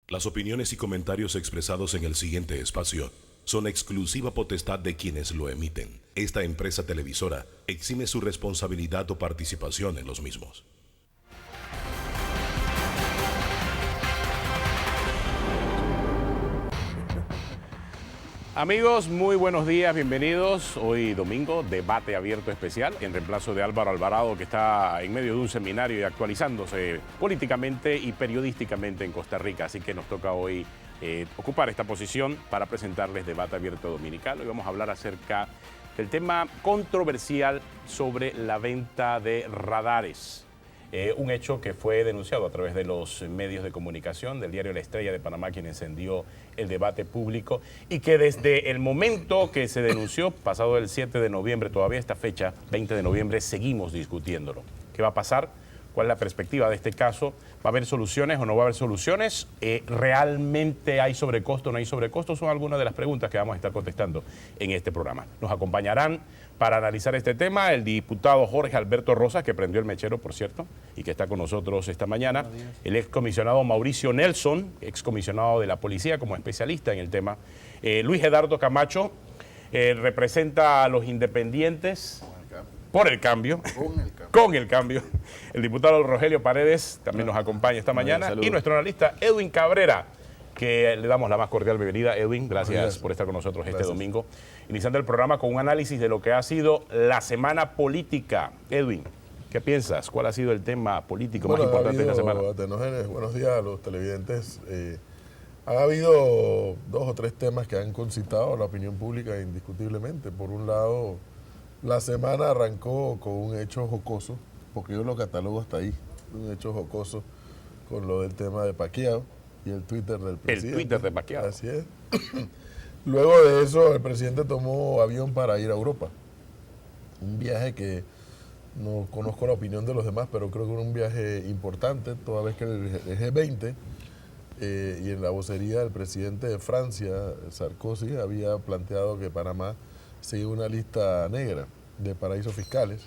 Las opiniones y comentarios expresados en el siguiente espacio son exclusiva potestad de quienes lo emiten. Esta empresa televisora exime su responsabilidad o participación en los mismos. Amigos, muy buenos días, bienvenidos. Hoy domingo, debate abierto especial en reemplazo de Álvaro Alvarado, que está en medio de un seminario y actualizándose políticamente y periodísticamente en Costa Rica. Así que nos toca hoy ocupar esta posición para presentarles Debate Abierto Dominical. Hoy vamos a hablar acerca del tema controversial sobre la venta de radares. Un hecho que fue denunciado a través de los medios de comunicación, del diario La Estrella de Panamá, quien encendió el debate público, y que desde el momento que se denunció, pasado el 7 de noviembre, todavía esta fecha, 20 de noviembre, seguimos discutiéndolo. ¿Qué va a pasar? ¿Cuál es la perspectiva de este caso? ¿Va a haber soluciones o no va a haber soluciones? ¿Realmente hay sobrecosto o no hay sobrecosto? Son algunas de las preguntas que vamos a estar contestando en este programa. Nos acompañarán para analizar este tema el diputado Jorge Alberto Rosas, que prendió el mechero, por cierto, y que está con nosotros esta mañana. El excomisionado Mauricio Nelson, excomisionado de la policía como especialista en el tema. Luis Edardo Camacho, representa a los independientes por el cambio, con el cambio. El diputado Rogelio Paredes también nos acompaña esta mañana. Y nuestro analista Edwin Cabrera, que le damos la más cordial bienvenida. Edwin, gracias por estar con nosotros este domingo. Iniciando el programa con un análisis de lo que ha sido la semana política. Edwin, ¿qué piensas? ¿Cuál ha sido el tema político más importante de la semana? Atenógenes, buenos días a los televidentes. Ha habido dos o tres temas que han concitado a la opinión pública indiscutiblemente. Por un lado, la semana arrancó con un hecho jocoso, porque yo lo catalogo hasta ahí, un hecho jocoso con lo del tema de Pacquiao y el Twitter del presidente. El Twitter de Pacquiao. Así es. Luego de eso, el presidente tomó avión para ir a Europa. Un viaje que no conozco la opinión de los demás, pero creo que era un viaje importante, toda vez que el G20 y en la vocería del presidente de Francia, Sarkozy, había planteado que Panamá sigue una lista negra de paraísos fiscales,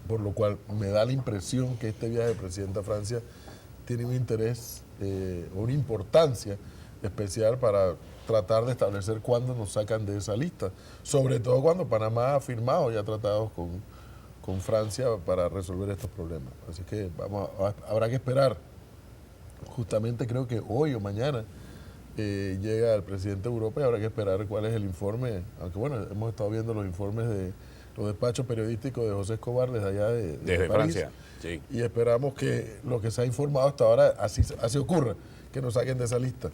por lo cual me da la impresión que este viaje del presidente a Francia tiene un interés, una importancia especial para tratar de establecer cuándo nos sacan de esa lista, sobre todo cuando Panamá ha firmado ya tratados con Francia para resolver estos problemas. Así que habrá que esperar. Justamente creo que hoy o mañana llega el presidente de Europa y habrá que esperar cuál es el informe, aunque bueno, hemos estado viendo los informes de los despachos periodísticos de José Escobar desde allá desde París, Francia, sí. Y esperamos que lo que se ha informado hasta ahora así ocurra, que nos saquen de esa lista.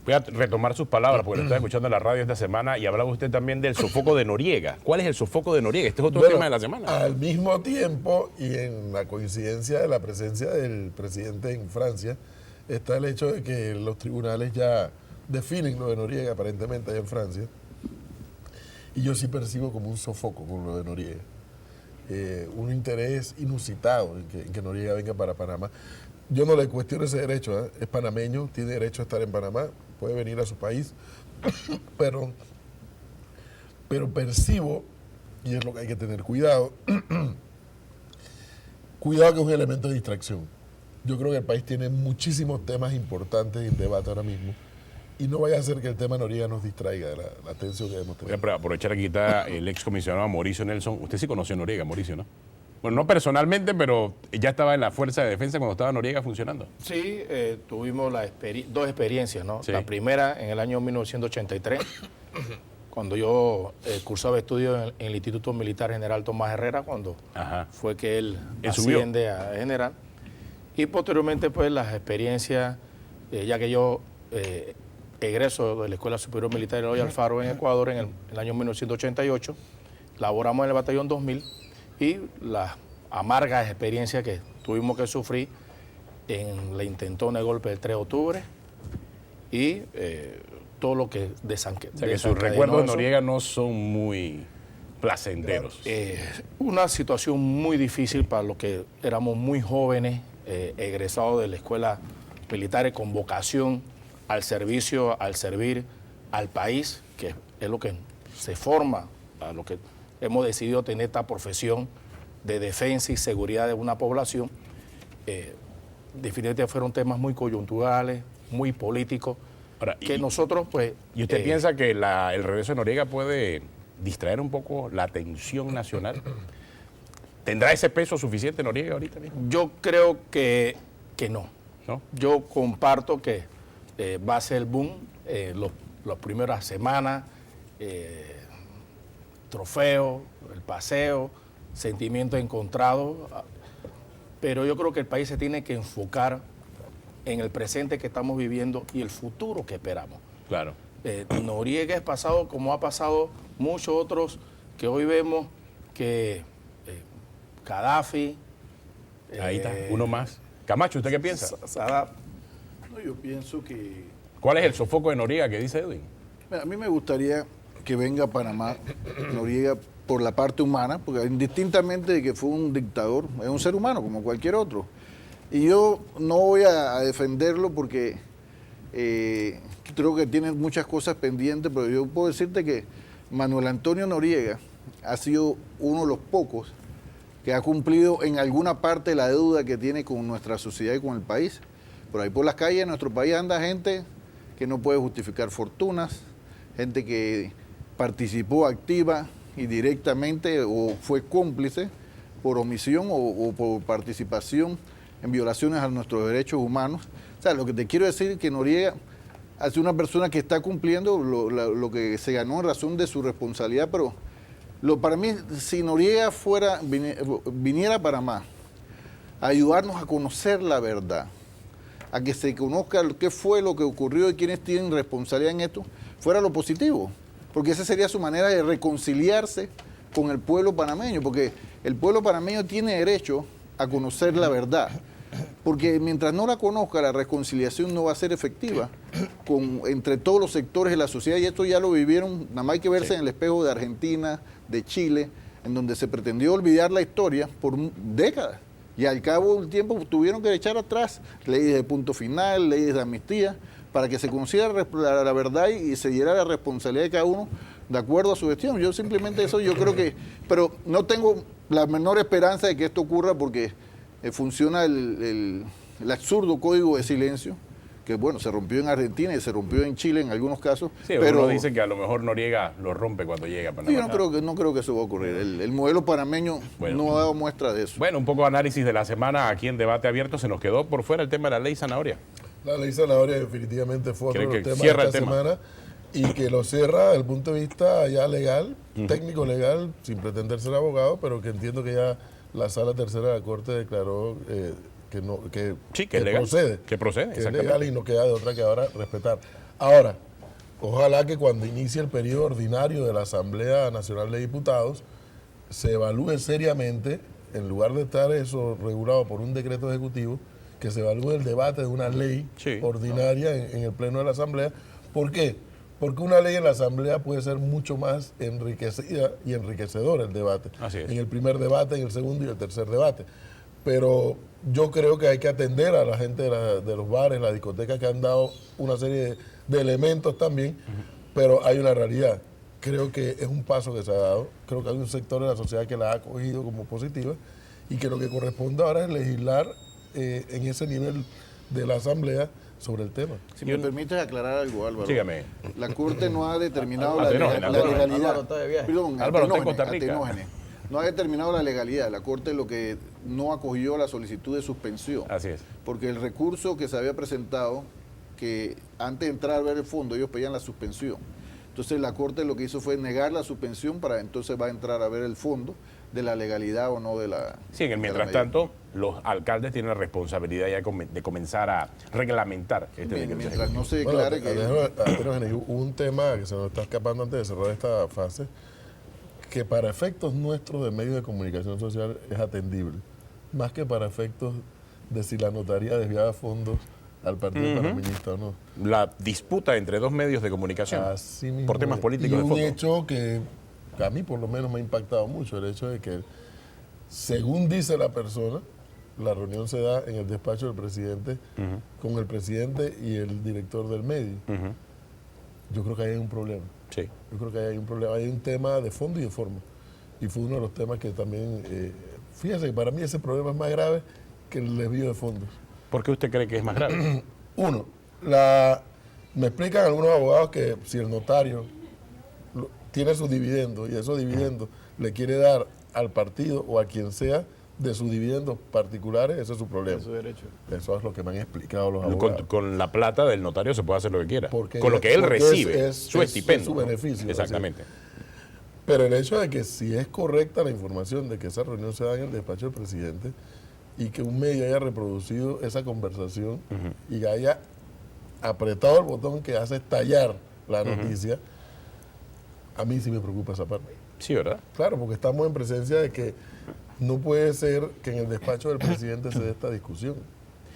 Voy a retomar sus palabras, porque lo estaba escuchando en la radio esta semana y hablaba usted también del sofoco de Noriega. ¿Cuál es el sofoco de Noriega? Este es otro tema de la semana. Al mismo tiempo, y en la coincidencia de la presencia del presidente en Francia, está el hecho de que los tribunales ya definen lo de Noriega, aparentemente allá en Francia, y yo sí percibo como un sofoco con lo de Noriega. Un interés inusitado en que Noriega venga para Panamá. Yo no le cuestiono ese derecho, es panameño, tiene derecho a estar en Panamá, puede venir a su país, pero percibo, y es lo que hay que tener cuidado, cuidado que es un elemento de distracción. Yo creo que el país tiene muchísimos temas importantes en debate ahora mismo, y no vaya a ser que el tema Noriega nos distraiga de la atención que debemos tener. Voy a aprovechar aquí está el excomisionado Mauricio Nelson. Usted sí conoció a Noriega, Mauricio, ¿no? Bueno, no personalmente, pero ya estaba en la Fuerza de Defensa cuando estaba Noriega funcionando. Sí, tuvimos dos experiencias, ¿no? Sí. La primera en el año 1983, cuando yo cursaba estudios en el Instituto Militar General Tomás Herrera, cuando fue que él asciende a general. Y posteriormente, pues, las experiencias, ya que yo egreso de la Escuela Superior Militar Eloy Alfaro en Ecuador en el año 1988, laboramos en el Batallón 2000, y las amargas experiencias que tuvimos que sufrir en la intentona de golpe del 3 de octubre y todo lo que desencadenó. O sea, que sus recuerdos de Noriega no son muy placenteros. Una situación muy difícil para los que éramos muy jóvenes, egresados de la escuela militar con vocación al servicio, al servir al país, que es lo que se forma, a lo que hemos decidido tener esta profesión de defensa y seguridad de una población. Definitivamente fueron temas muy coyunturales, muy político, Ahora, que nosotros pues... ¿Y usted piensa que el regreso de Noriega puede distraer un poco la atención nacional? ¿Tendrá ese peso suficiente Noriega ahorita mismo? Yo creo que no. ¿No? Yo comparto que va a ser el boom las primeras semanas, trofeo, el paseo, sentimientos encontrados, pero yo creo que el país se tiene que enfocar en el presente que estamos viviendo y el futuro que esperamos. Claro. Noriega es pasado como ha pasado muchos otros que hoy vemos que Gaddafi. Ahí está, uno más. Camacho, ¿usted qué piensa? Sadat. No, yo pienso que... ¿Cuál es el sofoco de Noriega que dice Edwin? A mí me gustaría que venga a Panamá Noriega por la parte humana, porque indistintamente de que fue un dictador, es un ser humano como cualquier otro. Y yo no voy a defenderlo porque creo que tiene muchas cosas pendientes, pero yo puedo decirte que Manuel Antonio Noriega ha sido uno de los pocos que ha cumplido en alguna parte la deuda que tiene con nuestra sociedad y con el país. Por ahí por las calles de nuestro país anda gente que no puede justificar fortunas, gente que participó activa y directamente o fue cómplice por omisión o por participación en violaciones a nuestros derechos humanos. O sea, lo que te quiero decir es que Noriega ha sido una persona que está cumpliendo lo que se ganó en razón de su responsabilidad, pero para mí, si Noriega viniera a Panamá a ayudarnos a conocer la verdad, a que se conozca qué fue lo que ocurrió y quiénes tienen responsabilidad en esto, fuera lo positivo, porque esa sería su manera de reconciliarse con el pueblo panameño, porque el pueblo panameño tiene derecho a conocer la verdad, porque mientras no la conozca, la reconciliación no va a ser efectiva entre todos los sectores de la sociedad, y esto ya lo vivieron, nada más hay que verse en el espejo de Argentina, de Chile, en donde se pretendió olvidar la historia por décadas. Y al cabo del tiempo tuvieron que echar atrás leyes de punto final, leyes de amnistía, para que se conociera la verdad y se diera la responsabilidad de cada uno de acuerdo a su gestión. Yo simplemente eso, yo creo que, pero no tengo la menor esperanza de que esto ocurra porque funciona el absurdo código de silencio, que bueno, se rompió en Argentina y se rompió en Chile en algunos casos. Sí, pero uno dice que a lo mejor Noriega lo rompe cuando llega a Panamá. Sí, no creo que eso va a ocurrir. El modelo panameño no ha dado muestra de eso. Bueno, un poco de análisis de la semana aquí en Debate Abierto. Se nos quedó por fuera el tema de la ley Zanahoria. La ley Zanahoria definitivamente fue otro de los temas cierra de esta semana y que lo cierra desde el punto de vista ya legal, técnico legal, sin pretender ser abogado, pero que entiendo que ya la Sala Tercera de la Corte declaró que es legal, procede. Que procede, que es legal y no queda de otra que ahora respetar. Ahora, ojalá que cuando inicie el periodo ordinario de la Asamblea Nacional de Diputados se evalúe seriamente, en lugar de estar eso regulado por un decreto ejecutivo, que se evalúe el debate de una ley ordinaria en el Pleno de la Asamblea. ¿Por qué? Porque una ley en la Asamblea puede ser mucho más enriquecida y enriquecedora el debate. Así es. En el primer debate, en el segundo y el tercer debate. Pero yo creo que hay que atender a la gente de los bares, las discotecas, que han dado una serie de elementos también, pero hay una realidad. Creo que es un paso que se ha dado, creo que hay un sector de la sociedad que la ha acogido como positiva y que lo que corresponde ahora es legislar en ese nivel de la Asamblea sobre el tema. Si me permites aclarar algo, Álvaro. Sígame. La Corte no ha determinado la Atenógenes. legalidad. Perdón, Álvaro está en Costa Rica. Atenógenes. No ha determinado la legalidad. La Corte lo que no acogió la solicitud de suspensión. Así es. Porque el recurso que se había presentado, que antes de entrar a ver el fondo, ellos pedían la suspensión. Entonces la Corte lo que hizo fue negar la suspensión para entonces va a entrar a ver el fondo de la legalidad o no de la... Sí, mientras tanto, los alcaldes tienen la responsabilidad ya de comenzar a reglamentar este decreto. Mientras no se declare Hubo un tema que se nos está escapando antes de cerrar esta fase, que para efectos nuestros de medios de comunicación social es atendible, más que para efectos de si la notaría desviaba fondos al partido panameñista o no. La disputa entre dos medios de comunicación por temas políticos y de fondo. un hecho que a mí por lo menos me ha impactado mucho, el hecho de que, según dice la persona, la reunión se da en el despacho del presidente con el presidente y el director del medio. Yo creo que ahí hay un problema. Sí. Yo creo que ahí hay un problema, hay un tema de fondo y de forma. Y fue uno de los temas que también, fíjese que para mí ese problema es más grave que el desvío de fondos. ¿Por qué usted cree que es más grave? Uno, Me explican algunos abogados que si el notario tiene sus dividendos y esos dividendos le quiere dar al partido o a quien sea de sus dividendos particulares, ese es su problema. Es su derecho. Eso es lo que me han explicado los abogados. Con la plata del notario se puede hacer lo que quiera. Porque con lo que él recibe, su estipendio. Es su beneficio. Exactamente. Pero el hecho de que si es correcta la información de que esa reunión se da en el despacho del presidente y que un medio haya reproducido esa conversación y que haya apretado el botón que hace estallar la noticia, a mí sí me preocupa esa parte. Sí, ¿verdad? Claro, porque estamos en presencia de que no puede ser que en el despacho del presidente se dé esta discusión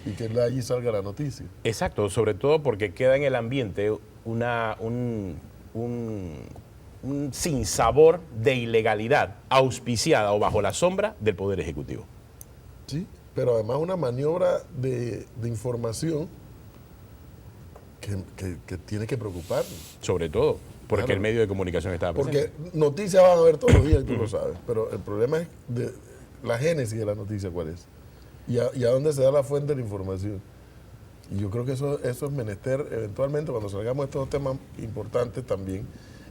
y que de allí salga la noticia. Exacto, sobre todo porque queda en el ambiente un sinsabor de ilegalidad auspiciada o bajo la sombra del Poder Ejecutivo. Sí, pero además una maniobra de información que tiene que preocuparnos. Sobre todo porque Claro. el medio de comunicación estaba presente. Porque noticias van a haber todos los días y tú lo sabes, pero el problema es de la génesis de la noticia, ¿cuál es? Y a dónde se da la fuente de la información. Y yo creo que eso es menester, eventualmente, cuando salgamos de estos temas importantes también,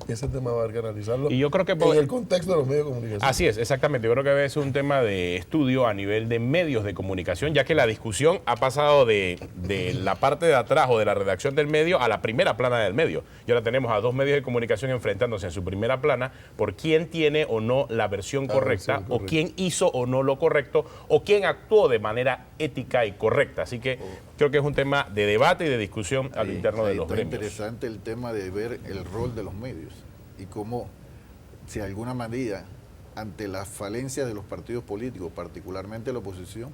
ese tema va a haber que analizarlo Y yo creo que en el contexto de los medios de comunicación. Así es, exactamente. Yo creo que es un tema de estudio a nivel de medios de comunicación, ya que la discusión ha pasado de la parte de atrás o de la redacción del medio a la primera plana del medio. Y ahora tenemos a dos medios de comunicación enfrentándose en su primera plana por quién tiene o no la versión correcta, o quién hizo o no lo correcto, o quién actuó de manera ética y correcta. Así que creo que es un tema de debate y de discusión al interno de los está gremios. interesante el tema de ver el rol de los medios y cómo, si de alguna manera, ante las falencias de los partidos políticos, particularmente la oposición,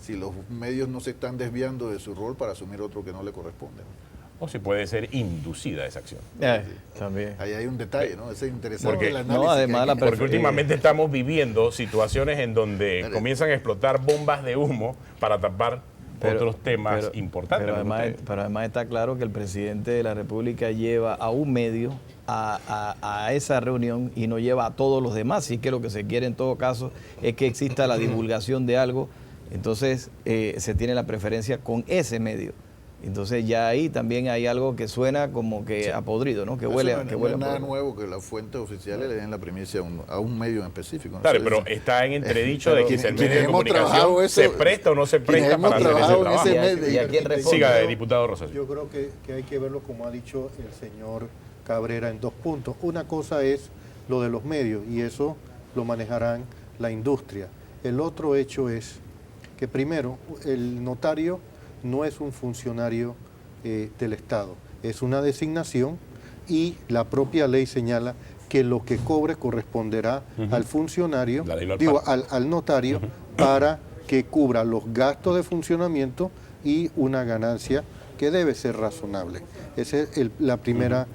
si los medios no se están desviando de su rol para asumir otro que no le corresponde. O si puede ser inducida esa acción. También. Ahí hay un detalle, ¿no? Ese es interesante Porque- el análisis. No, además que hay que- Porque últimamente estamos viviendo situaciones en donde comienzan a explotar bombas de humo para tapar otros temas importantes. Pero además está claro que el presidente de la República lleva a un medio a esa reunión y no lleva a todos los demás. Sí que lo que se quiere en todo caso es que exista la divulgación de algo. Entonces se tiene la preferencia con ese medio. Entonces ya ahí también hay algo que suena como que a podrido, ¿no? Que Eso huele, no, que no huele es a nada podrido. nuevo que las fuentes oficiales le den la primicia a un medio en específico. ¿no? Claro, Se pero dice- está en entredicho de que si el quienes medio de hemos comunicación trabajado eso- se presta o no se quienes presta hemos para hacer ese trabajado en trabajo. ese Y medio. aquí responde. Siga, diputado Rosas. Yo creo que hay que verlo como ha dicho el señor Cabrera en dos puntos. Una cosa es lo de los medios y eso lo manejarán la industria. El otro hecho es que primero el notario no es un funcionario del Estado, es una designación y la propia ley señala que lo que cobre corresponderá al funcionario, La ley lo digo, ampara. al notario para que cubra los gastos de funcionamiento y una ganancia que debe ser razonable. Esa es la primera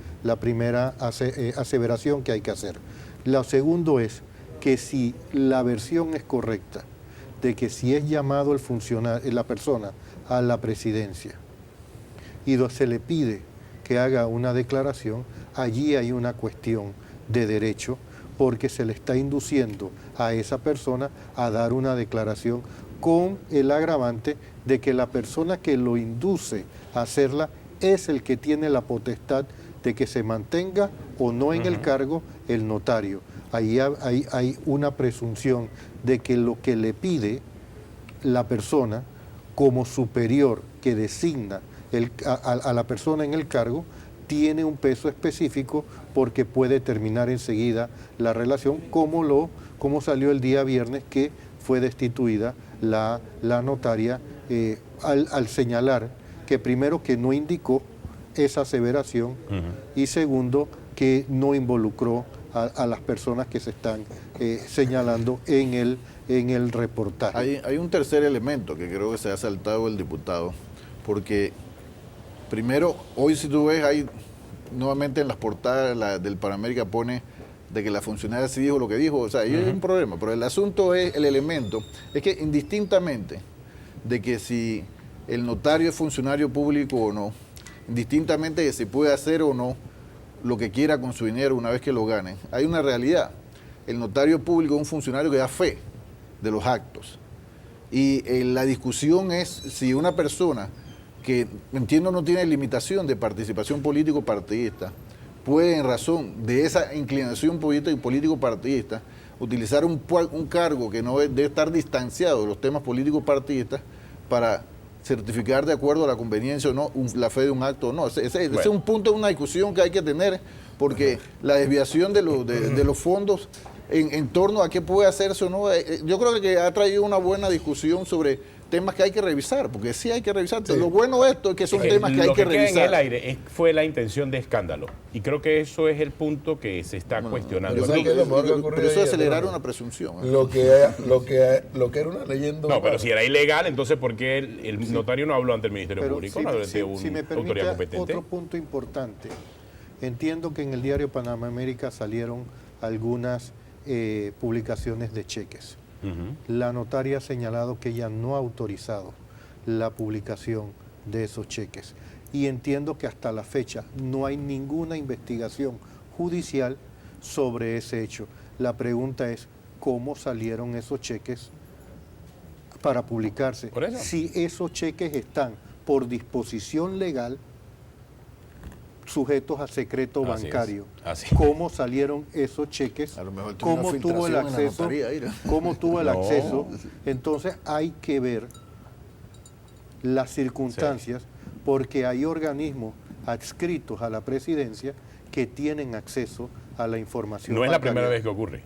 aseveración que hay que hacer. Lo segundo es que si la versión es correcta, de que si es llamado la persona a la presidencia y se le pide que haga una declaración, allí hay una cuestión de derecho porque se le está induciendo a esa persona a dar una declaración con el agravante de que la persona que lo induce a hacerla es el que tiene la potestad de que se mantenga o no en el cargo el notario. Ahí hay una presunción de que lo que le pide la persona como superior que designa a la persona en el cargo tiene un peso específico porque puede terminar enseguida la relación como salió el día viernes que fue destituida la notaria al señalar que primero que no indicó esa aseveración y segundo que no involucró a las personas que se están señalando en el reportaje. Hay un tercer elemento que creo que se ha saltado el diputado, porque primero, hoy si tú ves, hay nuevamente en las portadas del Panamérica pone de que la funcionaria sí dijo lo que dijo, o sea, ahí hay un problema, pero el asunto es, el elemento, es que indistintamente de que si el notario es funcionario público o no, indistintamente de si puede hacer o no lo que quiera con su dinero una vez que lo gane, hay una realidad. El notario público es un funcionario que da fe de los actos. Y la discusión es si una persona que entiendo no tiene limitación de participación político-partidista, puede, en razón de esa inclinación político-partidista, utilizar un cargo que no debe estar distanciado de los temas políticos-partidistas para certificar de acuerdo a la conveniencia o no la fe de un acto o no. Ese es un punto de una discusión que hay que tener, porque la desviación de los fondos en torno a qué puede hacerse o no, yo creo que ha traído una buena discusión sobre temas que hay que revisar, porque sí hay que revisar. Sí. Lo bueno de esto es que son temas que hay que revisar. Lo que queda en el aire fue la intención de escándalo, y creo que eso es el punto que se está cuestionando. Pero eso es acelerar una presunción. Lo que era una leyenda. No, pero si era ilegal, entonces ¿por qué el notario no habló ante el Ministerio Público? Si me permite, otro punto importante. Entiendo que en el diario Panamá América salieron algunas publicaciones de cheques. La notaria ha señalado que ella no ha autorizado la publicación de esos cheques. Y entiendo que hasta la fecha no hay ninguna investigación judicial sobre ese hecho. La pregunta es, ¿cómo salieron esos cheques para publicarse? ¿Por eso? Si esos cheques están por disposición legal sujetos a secreto bancario. ¿Cómo salieron esos cheques? A lo mejor ¿Cómo tuvo el acceso? ¿Cómo tuvo el acceso? Entonces hay que ver las circunstancias, porque hay organismos adscritos a la presidencia que tienen acceso a la información. No es bancaria. la primera vez que ocurre.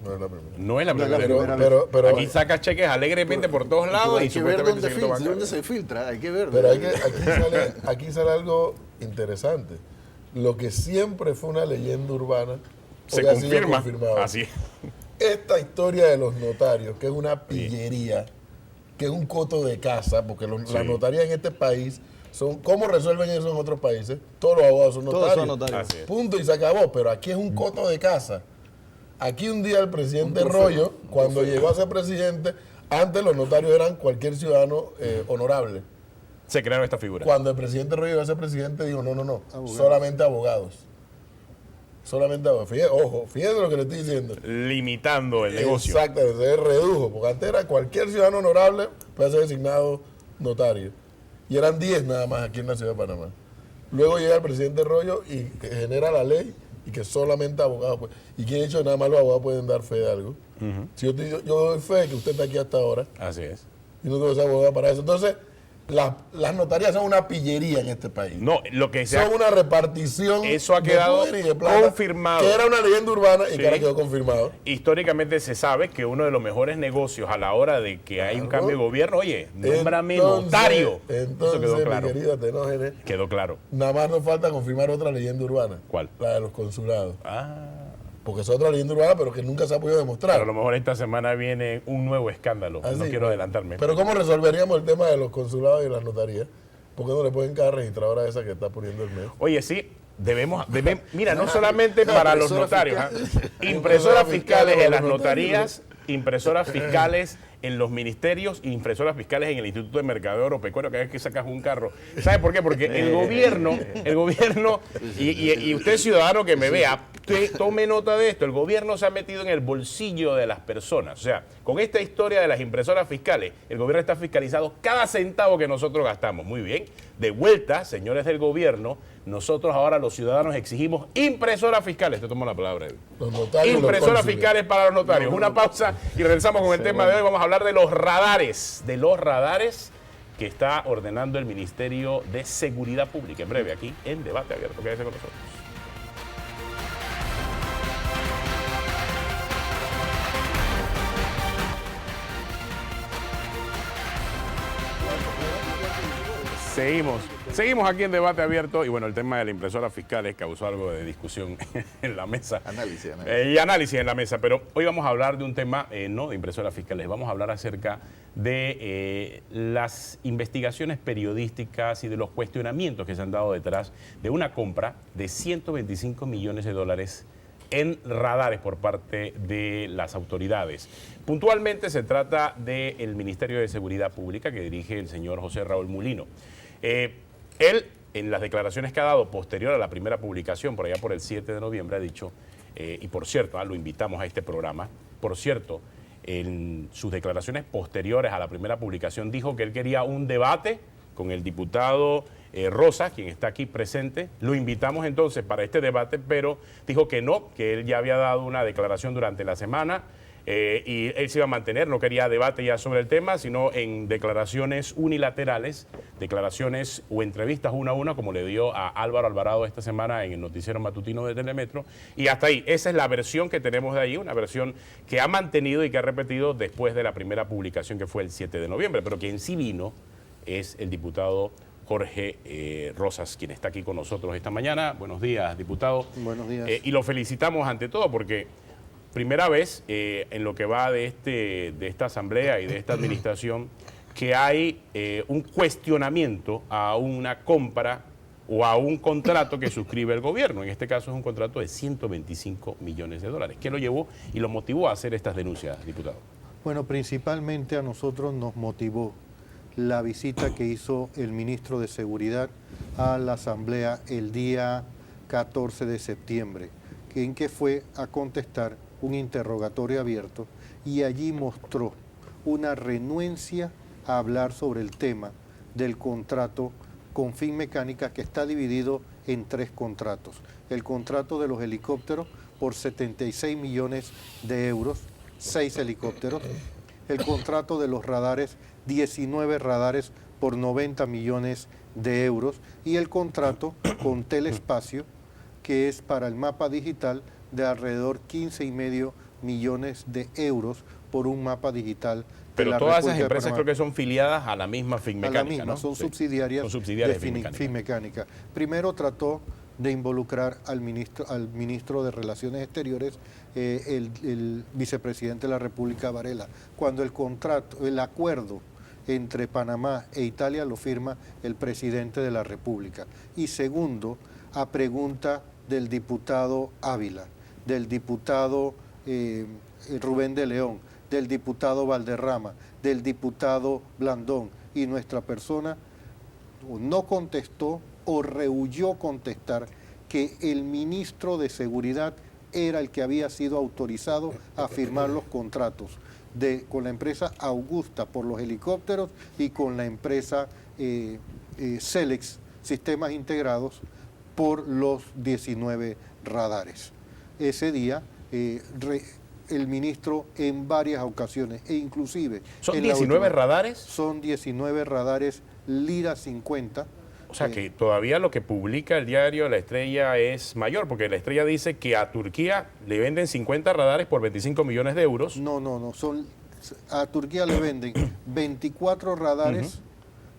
No es la primera vez. Pero aquí sacas cheques alegremente por todos lados y hay que ver dónde se filtra, hay que ver. Pero aquí sale algo interesante. Lo que siempre fue una leyenda urbana se confirma. Así es. Esta historia de los notarios, que es una pillería, que es un coto de casa, porque las notarías en este país son, ¿cómo resuelven eso en otros países? Todos los abogados son notarios. Todos son notarios. Punto, y se acabó. Pero aquí es un coto de casa. Aquí un día el presidente Royo, cuando llegó a ser presidente, antes los notarios eran cualquier ciudadano honorable. Se crearon esta figura. Cuando el presidente Royo iba a ser presidente, dijo, no, solamente abogados. Solamente abogados. Fíjate lo que le estoy diciendo. Limitando el negocio. Exacto, se redujo, porque antes era cualquier ciudadano honorable puede ser designado notario. Y eran 10 nada más aquí en la ciudad de Panamá. Luego llega el presidente Royo y genera la ley y que solamente abogados. ¿Y quién ha dicho nada más los abogados pueden dar fe de algo? Si yo doy fe de que usted está aquí hasta ahora. Así es. Y no tengo que ser abogado para eso. Entonces, las notarías son una pillería en este país. No, lo que son una repartición. Eso ha quedado de plata, confirmado. Que era una leyenda urbana y que ahora quedó confirmado. Históricamente se sabe que uno de los mejores negocios a la hora de que hay un cambio de gobierno, oye, nómbrame notario. Entonces, eso quedó claro. Mi querida Tenógenes, quedó claro. Nada más nos falta confirmar otra leyenda urbana. ¿Cuál? La de los consulados. Porque es otra leyenda urbana, pero que nunca se ha podido demostrar. Pero a lo mejor esta semana viene un nuevo escándalo. No quiero adelantarme. Pero ¿cómo resolveríamos el tema de los consulados y las notarías? ¿Por qué no le pueden cada registradora esa que está poniendo el mes? Oye, sí, debemos mira, no solamente para los notarios, impresoras fiscales en las notarías, impresoras fiscales en los ministerios, impresoras fiscales en el Instituto de Mercadeo Agropecuario, cada vez que sacas un carro. ¿Sabe por qué? Porque el gobierno, y usted ciudadano que me vea, tome nota de esto, el gobierno se ha metido en el bolsillo de las personas. O sea, con esta historia de las impresoras fiscales, el gobierno está fiscalizando cada centavo que nosotros gastamos. Muy bien. De vuelta, señores del gobierno, nosotros ahora los ciudadanos exigimos impresoras fiscales. Te tomo la palabra, Edwin. Los notarios, impresoras fiscales para los notarios. Una pausa y regresamos con el tema de hoy. Vamos a hablar de los radares. Que está ordenando el Ministerio de Seguridad Pública. En breve, aquí en Debate Abierto. Quédese con nosotros. Seguimos aquí en Debate Abierto y bueno, el tema de la impresora fiscal causó algo de discusión en la mesa. Y análisis en la mesa, pero hoy vamos a hablar de un tema no de impresoras fiscales, vamos a hablar acerca de las investigaciones periodísticas y de los cuestionamientos que se han dado detrás de una compra de 125 millones de dólares en radares por parte de las autoridades. Puntualmente se trata del Ministerio de Seguridad Pública que dirige el señor José Raúl Mulino. Él, en las declaraciones que ha dado posterior a la primera publicación, por allá por el 7 de noviembre, ha dicho, y por cierto, lo invitamos a este programa, por cierto, en sus declaraciones posteriores a la primera publicación dijo que él quería un debate con el diputado Rosas, quien está aquí presente. Lo invitamos entonces para este debate, pero dijo que no, que él ya había dado una declaración durante la semana y él se iba a mantener, no quería debate ya sobre el tema, sino en declaraciones unilaterales, declaraciones o entrevistas una a una, como le dio a Álvaro Alvarado esta semana en el noticiero matutino de Telemetro. Y hasta ahí, esa es la versión que tenemos de ahí, una versión que ha mantenido y que ha repetido después de la primera publicación que fue el 7 de noviembre, pero quien sí vino es el diputado Jorge Rosas, quien está aquí con nosotros esta mañana. Buenos días, diputado. Buenos días. Y lo felicitamos ante todo porque primera vez en lo que va de esta asamblea y de esta administración que hay un cuestionamiento a una compra o a un contrato que suscribe el gobierno. En este caso es un contrato de 125 millones de dólares. ¿Qué lo llevó y lo motivó a hacer estas denuncias, diputado? Bueno, principalmente a nosotros nos motivó la visita que hizo el ministro de Seguridad a la asamblea el día 14 de septiembre, en que fue a contestar un interrogatorio abierto y allí mostró una renuencia a hablar sobre el tema del contrato con Finmecánica, que está dividido en 3 contratos. El contrato de los helicópteros por 76 millones de euros, 6 helicópteros. El contrato de los radares, 19 radares por 90 millones de euros. Y el contrato con Telespacio, que es para el mapa digital, de alrededor 15,5 millones de euros por un mapa digital. Pero todas esas empresas creo que son filiadas a la misma Finmecánica, a la misma, ¿no? son Sí. subsidiarias, Son subsidiarias de Finmecánica. Primero trató de involucrar al ministro de Relaciones Exteriores, el vicepresidente de la República, Varela, cuando el acuerdo entre Panamá e Italia lo firma el presidente de la República. Y segundo, a pregunta del diputado Ávila, del diputado Rubén de León, del diputado Valderrama, del diputado Blandón, y nuestra persona no contestó o rehuyó contestar que el ministro de Seguridad era el que había sido autorizado a firmar los contratos con la empresa Augusta por los helicópteros y con la empresa Celex Sistemas Integrados por los 19 radares. Ese día el ministro en varias ocasiones, e inclusive... ¿Son 19 radares? Son 19 radares Lira 50. O sea que todavía lo que publica el diario La Estrella es mayor, porque La Estrella dice que a Turquía le venden 50 radares por 25 millones de euros. No, a Turquía le venden 24 radares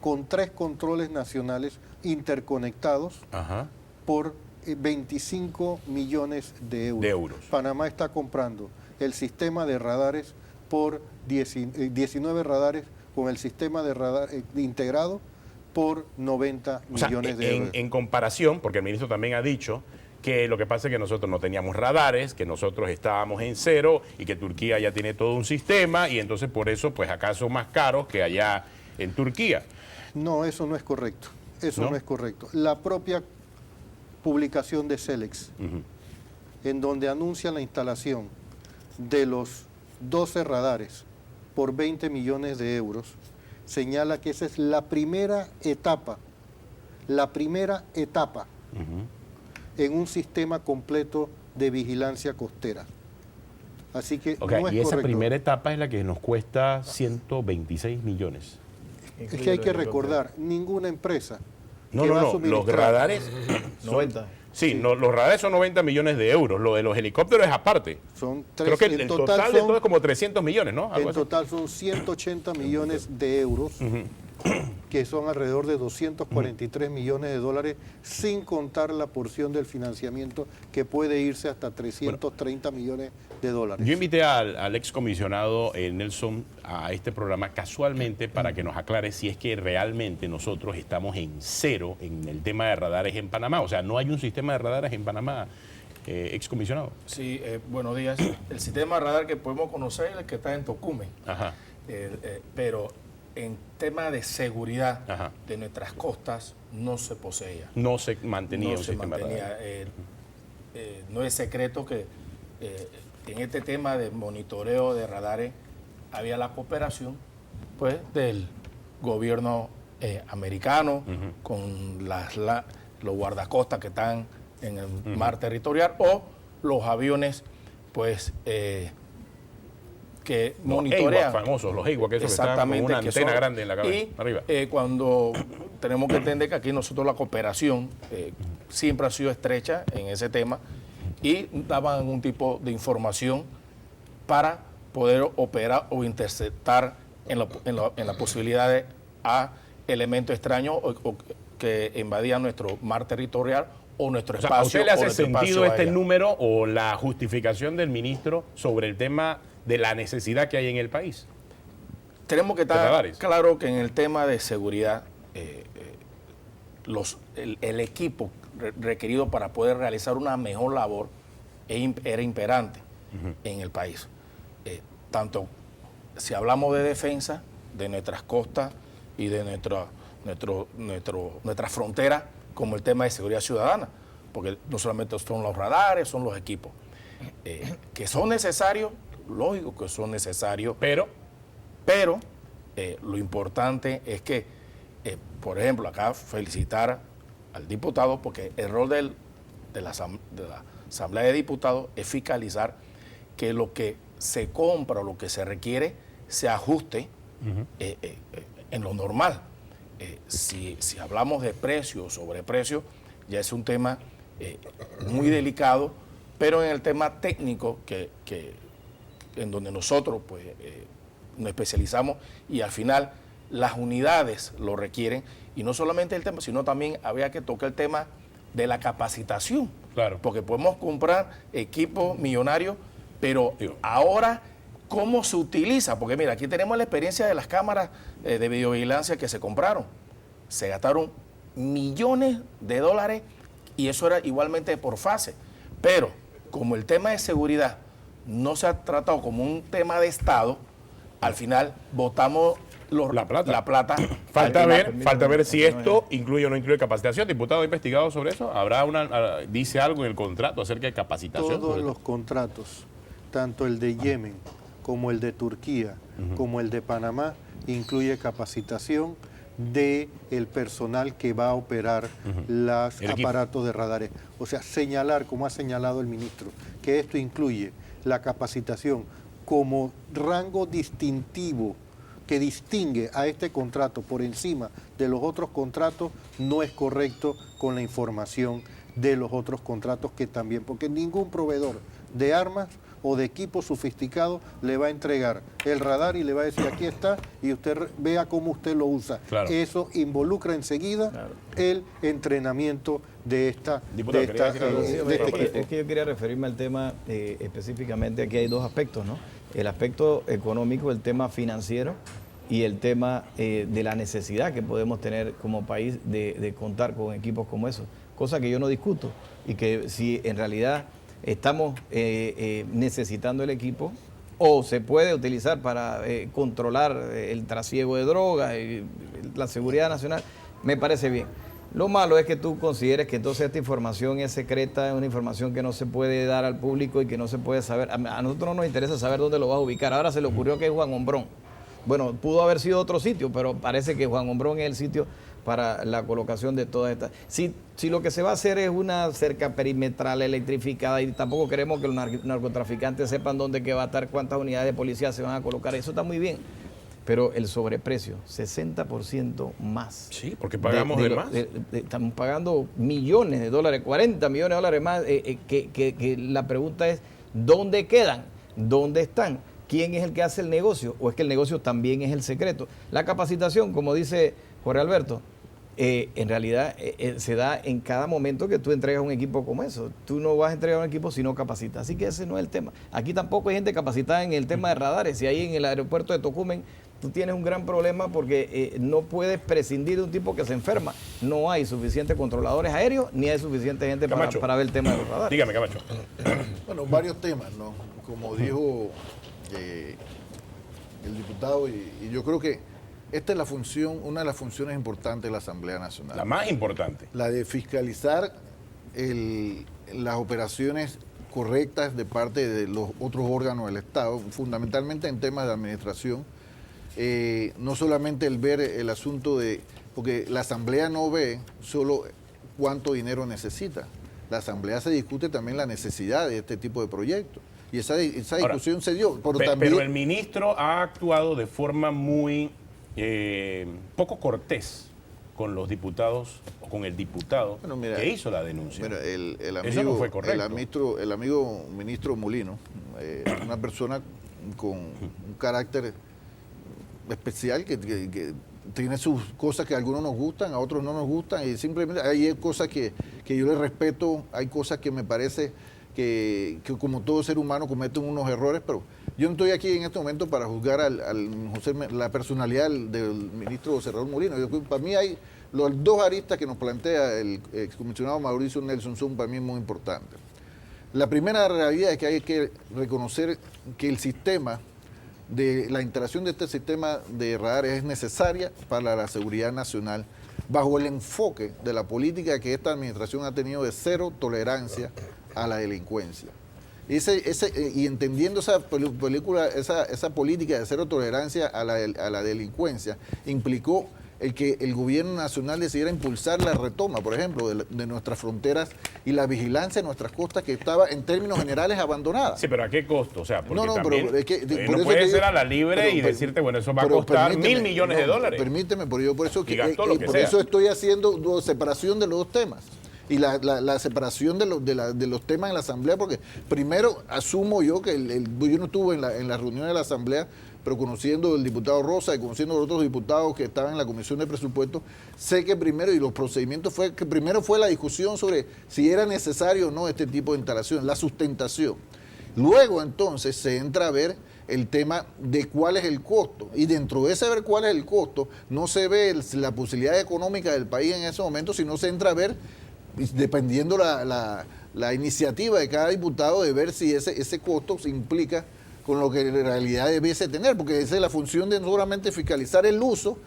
con 3 controles nacionales interconectados por 25 millones de euros. Panamá está comprando el sistema de radares por 19 radares con el sistema de radar integrado por 90 millones de euros. En comparación, porque el ministro también ha dicho que lo que pasa es que nosotros no teníamos radares, que nosotros estábamos en cero y que Turquía ya tiene todo un sistema y entonces por eso pues acá son más caros que allá en Turquía. No, eso no es correcto. Eso no es correcto. La propia publicación de Celex, en donde anuncia la instalación de los 12 radares por 20 millones de euros, señala que esa es la primera etapa en un sistema completo de vigilancia costera. Así que no es y esa correcto. primera etapa es la que nos cuesta 126 millones. Es que hay que recordar, ninguna empresa los radares 90. Sí, los radares son 90 millones de euros, lo de los helicópteros es aparte. Creo que el total de todo es como 300 millones, ¿no? En total son 180 millones de euros, que son alrededor de 243 millones de dólares, sin contar la porción del financiamiento que puede irse hasta 330 millones de dólares. Yo invité al excomisionado Nelson a este programa casualmente para que nos aclare si es que realmente nosotros estamos en cero en el tema de radares en Panamá. O sea, no hay un sistema de radares en Panamá, excomisionado. Sí, buenos días. El sistema de radar que podemos conocer es el que está en Tocumen. Pero en tema de seguridad de nuestras costas no se poseía. No se mantenía un sistema de radar. No es secreto que en este tema de monitoreo de radares había la cooperación pues del gobierno americanos, con los guardacostas que están en el mar territorial, o los aviones pues que monitorean. Los famosos, los EIWA, que eso exactamente, que están con una antena grande en la cabeza, y, arriba. Cuando tenemos que entender que aquí nosotros la cooperación siempre ha sido estrecha en ese tema, y daban algún tipo de información para poder operar o interceptar en la posibilidad a elementos extraños o que invadían nuestro mar territorial o nuestro espacio. ¿A usted le hace sentido este aéreo. número o la justificación del ministro sobre el tema de la necesidad que hay en el país? Tenemos que estar claro que en el tema de seguridad, el equipo requerido para poder realizar una mejor labor era imperante en el país. Tanto si hablamos de defensa de nuestras costas y de nuestra frontera, como el tema de seguridad ciudadana, porque no solamente son los radares, son los equipos, que son necesarios, lógico que son necesarios, pero lo importante es que, por ejemplo, acá felicitar al diputado, porque el rol de la Asamblea de Diputados es fiscalizar que lo que se compra o lo que se requiere se ajuste en lo normal. Si hablamos de precios, sobreprecios, ya es un tema muy delicado, pero en el tema técnico, en donde nosotros pues, nos especializamos y al final las unidades lo requieren, y no solamente el tema, sino también había que tocar el tema de la capacitación. Claro. Porque podemos comprar equipos millonarios, pero ahora, ¿cómo se utiliza? Porque mira, aquí tenemos la experiencia de las cámaras de videovigilancia que se compraron. Se gastaron millones de dólares y eso era igualmente por fase. Pero como el tema de seguridad no se ha tratado como un tema de Estado, al final votamos la plata. Falta ver si esto incluye o no incluye capacitación. Diputado, ¿ha investigado sobre eso? ¿Dice algo en el contrato acerca de capacitación? Todos los contratos, tanto el de Yemen como el de Turquía, como el de Panamá, incluye capacitación de el personal que va a operar los aparatos de radares. O sea, señalar, como ha señalado el ministro, que esto incluye la capacitación como rango distintivo que distingue a este contrato por encima de los otros contratos, no es correcto con la información de los otros contratos que también, porque ningún proveedor de armas o de equipo sofisticado le va a entregar el radar y le va a decir aquí está y usted vea cómo usted lo usa. Claro. Eso involucra enseguida el entrenamiento de esta... Diputado, es que yo quería referirme al tema específicamente, aquí hay dos aspectos, ¿no? El aspecto económico, el tema financiero y el tema de la necesidad que podemos tener como país de contar con equipos como esos, cosa que yo no discuto, y que si en realidad estamos necesitando el equipo o se puede utilizar para controlar el trasiego de drogas, la seguridad nacional, me parece bien. Lo malo es que tú consideres que entonces esta información es secreta, es una información que no se puede dar al público y que no se puede saber. A nosotros no nos interesa saber dónde lo vas a ubicar. Ahora se le ocurrió que es Juan Hombrón. Bueno, pudo haber sido otro sitio, pero parece que Juan Hombrón es el sitio para la colocación de todas estas. Si lo que se va a hacer es una cerca perimetral electrificada y tampoco queremos que los narcotraficantes sepan dónde que va a estar, cuántas unidades de policía se van a colocar, eso está muy bien. Pero el sobreprecio, 60% más. Sí, porque pagamos de más. Estamos pagando millones de dólares, 40 millones de dólares más, que la pregunta es, ¿dónde quedan? ¿Dónde están? ¿Quién es el que hace el negocio? ¿O es que el negocio también es el secreto? La capacitación, como dice Jorge Alberto, en realidad se da en cada momento que tú entregas un equipo como eso. Tú no vas a entregar un equipo si no capacitas. Así que ese no es el tema. Aquí tampoco hay gente capacitada en el tema de radares. Y ahí en el aeropuerto de Tocumen tú tienes un gran problema porque no puedes prescindir de un tipo que se enferma. No hay suficientes controladores aéreos ni hay suficiente gente para ver el tema de los radares. Dígame, Camacho. Bueno, varios temas, ¿no? Como dijo el diputado, y yo creo que esta es la función, una de las funciones importantes de la Asamblea Nacional. La más importante. La de fiscalizar las operaciones correctas de parte de los otros órganos del Estado, fundamentalmente en temas de administración. No solamente el ver el asunto de porque la Asamblea no ve solo cuánto dinero necesita. La Asamblea se discute también la necesidad de este tipo de proyectos. Y esa discusión se dio. Pero el ministro ha actuado de forma muy poco cortés con los diputados o con el diputado que hizo la denuncia. Mira, eso no fue correcto. El amigo ministro Molino, una persona con un carácter especial que tiene sus cosas que a algunos nos gustan, a otros no nos gustan, y simplemente hay cosas que yo le respeto, hay cosas que me parece que como todo ser humano cometen unos errores, pero yo no estoy aquí en este momento para juzgar la personalidad del ministro José Raúl Molino. Para mí hay los dos aristas que nos plantea el excomisionado Mauricio Nelson son para mí muy importantes. La primera realidad es que hay que reconocer que el sistema la instalación de este sistema de radares es necesaria para la seguridad nacional bajo el enfoque de la política que esta administración ha tenido de cero tolerancia a la delincuencia. Y entendiendo esa política de cero tolerancia a la delincuencia, implicó el que el gobierno nacional decidiera impulsar la retoma, por ejemplo, de nuestras fronteras y la vigilancia de nuestras costas, que estaba en términos generales abandonada. Sí, pero ¿a qué costo? O sea, porque también, pero es que no puede ser a la libre y decirte, bueno, eso va a costar $1.000 millones de dólares. Permíteme, por eso eso estoy haciendo separación de los dos temas. Y la separación de los temas en la Asamblea, porque primero asumo yo que yo no estuve en la reunión de la Asamblea, pero conociendo al diputado Rosa y conociendo a los otros diputados que estaban en la Comisión de Presupuestos, sé que primero, y los procedimientos primero fue la discusión sobre si era necesario o no este tipo de instalación, la sustentación. Luego entonces se entra a ver el tema de cuál es el costo, y dentro de ese ver cuál es el costo, no se ve la posibilidad económica del país en ese momento, sino se entra a ver, dependiendo la iniciativa de cada diputado, de ver si ese costo se implica con lo que en realidad debiese tener, porque esa es la función de no solamente fiscalizar el uso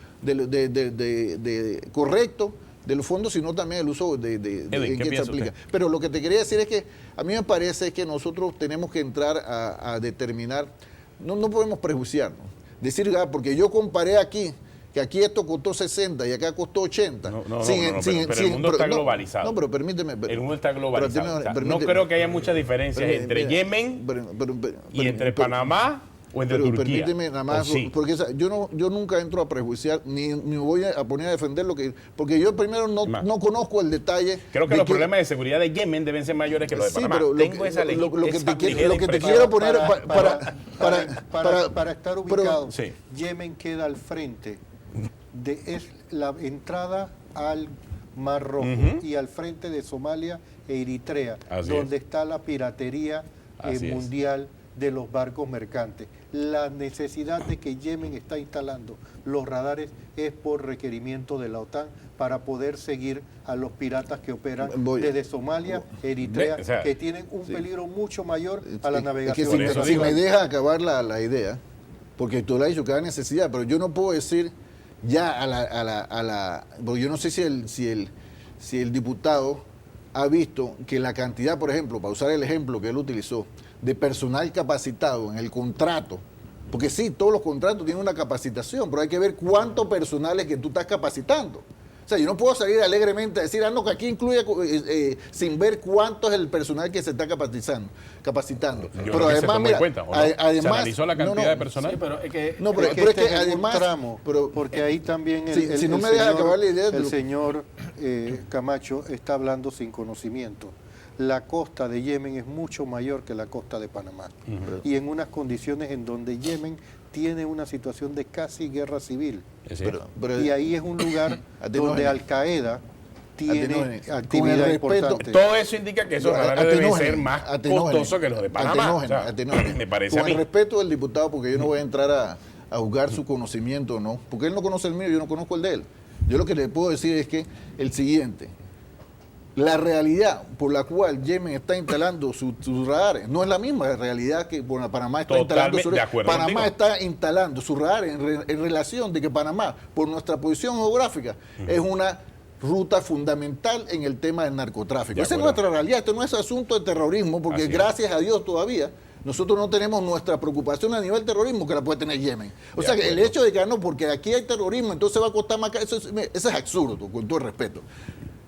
correcto de los fondos, sino también el uso en que se aplica. Pero lo que te quería decir es que a mí me parece que nosotros tenemos que entrar a determinar, no podemos prejuiciarnos, decir, porque yo comparé aquí, que aquí esto costó 60 y acá costó 80. Pero el mundo está globalizado. No, pero permíteme. El mundo está globalizado. No creo que haya muchas diferencias entre Yemen y entre Panamá o entre Turquía. Permíteme nada más, porque yo nunca entro a prejuiciar, ni voy a poner a defender porque yo primero no conozco el detalle. Creo que los problemas de seguridad de Yemen deben ser mayores que los de Panamá. Pero lo que te quiero poner para estar ubicado, Yemen queda al frente. Es la entrada al Mar Rojo y al frente de Somalia e Eritrea, donde está la piratería mundial de los barcos mercantes. La necesidad de que Yemen está instalando los radares es por requerimiento de la OTAN para poder seguir a los piratas que operan desde Somalia, Eritrea, que tienen un peligro mucho mayor a la navegación. Es que si me deja acabar la idea, porque tú le has dicho que hay necesidad, pero yo no puedo decir ya porque yo no sé si el diputado ha visto que la cantidad, por ejemplo, para usar el ejemplo que él utilizó, de personal capacitado en el contrato, porque sí, todos los contratos tienen una capacitación, pero hay que ver cuánto personal es que tú estás capacitando. O sea, yo no puedo salir alegremente a decir, no, que aquí incluye, sin ver cuánto es el personal que se está capacitando. Pero además, mira, además, ¿se analizó la cantidad de personal? Sí, pero es que, pero es que además, tramo, porque ahí también el señor Camacho está hablando sin conocimiento. La costa de Yemen es mucho mayor que la costa de Panamá. Y en unas condiciones en donde Yemen tiene una situación de casi guerra civil. Y ahí es un lugar donde Al-Qaeda tiene actividad importante. Todo eso indica que esos radares deben ser más costosos que los de Panamá. Me parece con el respeto del diputado, porque yo no voy a entrar a juzgar su conocimiento, ¿no? Porque él no conoce el mío, yo no conozco el de él. Yo lo que le puedo decir es que el siguiente: la realidad por la cual Yemen está instalando sus radares no es la misma realidad que Panamá está instalando sus radares. Panamá está instalando sus radares en relación de que Panamá, por nuestra posición geográfica, es una ruta fundamental en el tema del narcotráfico. Esa es nuestra realidad. Esto no es asunto de terrorismo, porque gracias a Dios todavía Nosotros no tenemos nuestra preocupación a nivel terrorismo que la puede tener Yemen. O sea, que el hecho de que no, porque aquí hay terrorismo, entonces va a costar más caro, eso es absurdo, con todo el respeto.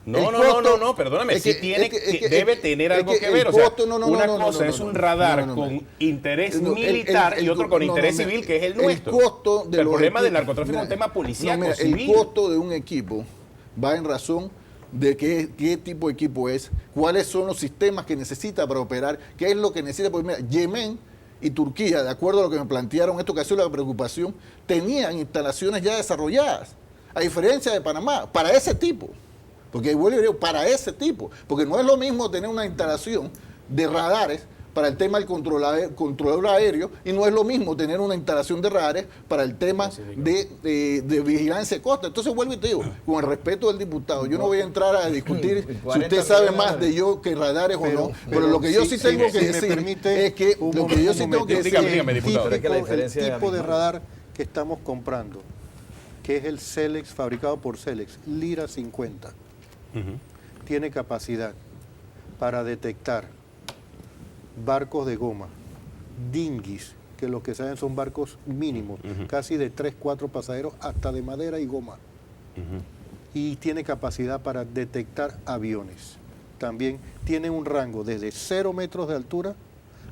No, perdóname, debe tener algo que ver. Una cosa es un radar con interés militar y otro con interés civil, que es el nuestro. El costo de el problema del narcotráfico es un tema policíaco civil. El costo de un equipo va en razón de qué tipo de equipo es, cuáles son los sistemas que necesita para operar, qué es lo que necesita. Porque mira, Yemen y Turquía, de acuerdo a lo que me plantearon, esto que ha sido la preocupación, tenían instalaciones ya desarrolladas, a diferencia de Panamá, para ese tipo. Porque vuelvo y digo, para ese tipo, porque no es lo mismo tener una instalación de radares para el tema del controlador aéreo y no es lo mismo tener una instalación de radares para el tema de vigilancia de costa. Entonces vuelvo y te digo, con el respeto del diputado, yo no voy a entrar a discutir si usted sabe más de yo que radares o no, pero lo que yo sí tengo que decir es que lo que yo sí tengo que decir es el tipo de radar que estamos comprando, que es el Selex, fabricado por Selex, Lira 50. Tiene capacidad para detectar barcos de goma, dinghies, que lo que saben son barcos mínimos, casi de 3, 4 pasajeros, hasta de madera y goma. Y tiene capacidad para detectar aviones. También tiene un rango desde 0 metros de altura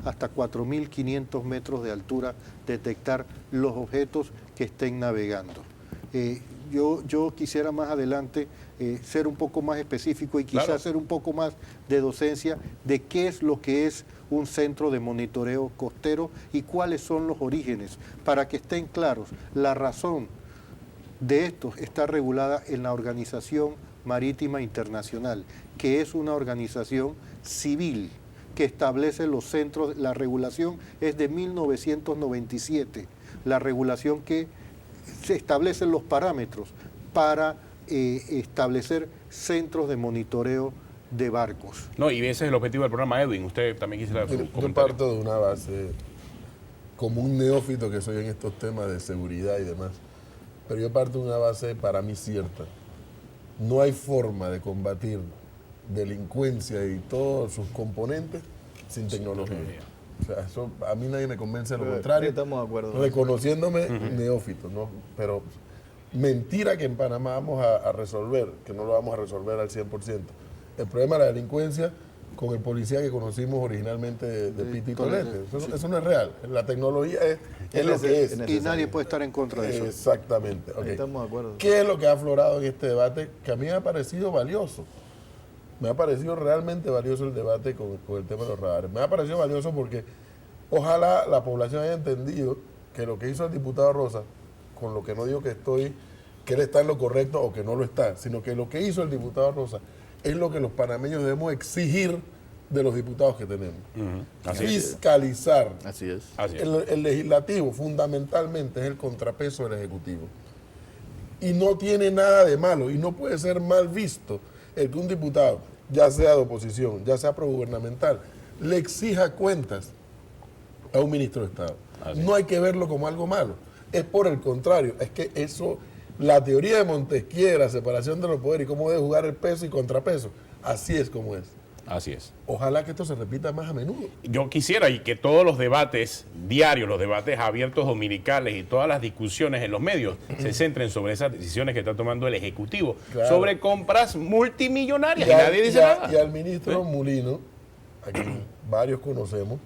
hasta 4.500 metros de altura, detectar los objetos que estén navegando. Yo quisiera más adelante ser un poco más específico y quizás hacer un poco más de docencia de qué es lo que es un centro de monitoreo costero y cuáles son los orígenes, para que estén claros. La razón de esto está regulada en la Organización Marítima Internacional, que es una organización civil que establece los centros. La regulación es de 1997, la regulación que se establecen los parámetros para establecer centros de monitoreo de barcos. No, y ese es el objetivo del programa, Edwin. Usted también quisiera su comentario. Yo parto de una base, como un neófito que soy en estos temas de seguridad y demás, pero yo parto de una base para mí cierta. No hay forma de combatir delincuencia y todos sus componentes sin tecnología. O sea, eso a mí nadie me convence de lo contrario. Estamos de acuerdo. Reconociéndome neófito, ¿no? Pero mentira que en Panamá vamos a resolver, que no lo vamos a resolver al 100%. El problema de la delincuencia con el policía que conocimos originalmente de Piti Tolete. Eso no es real. La tecnología es lo que es. Y nadie puede estar en contra de eso. Exactamente. Okay. Estamos de acuerdo. ¿Qué es lo que ha aflorado en este debate? Que a mí me ha parecido valioso. Me ha parecido realmente valioso el debate con el tema de los radares. Me ha parecido valioso porque ojalá la población haya entendido que lo que hizo el diputado Rosa, con lo que no digo que él está en lo correcto o que no lo está, sino que lo que hizo el diputado Rosa es lo que los panameños debemos exigir de los diputados que tenemos. Fiscalizar. Así es. El legislativo fundamentalmente es el contrapeso del ejecutivo. Y no tiene nada de malo y no puede ser mal visto el que un diputado, ya sea de oposición, ya sea progubernamental, le exija cuentas a un ministro de Estado. No hay que verlo como algo malo. Es por el contrario, es que eso, la teoría de Montesquieu, la separación de los poderes y cómo debe jugar el peso y contrapeso, así es como es. Así es. Ojalá que esto se repita más a menudo. Yo quisiera y que todos los debates diarios, los debates abiertos dominicales y todas las discusiones en los medios se centren sobre esas decisiones que está tomando el Ejecutivo, sobre compras multimillonarias y nadie dice nada. Y al ministro Mulino, a quien varios conocemos,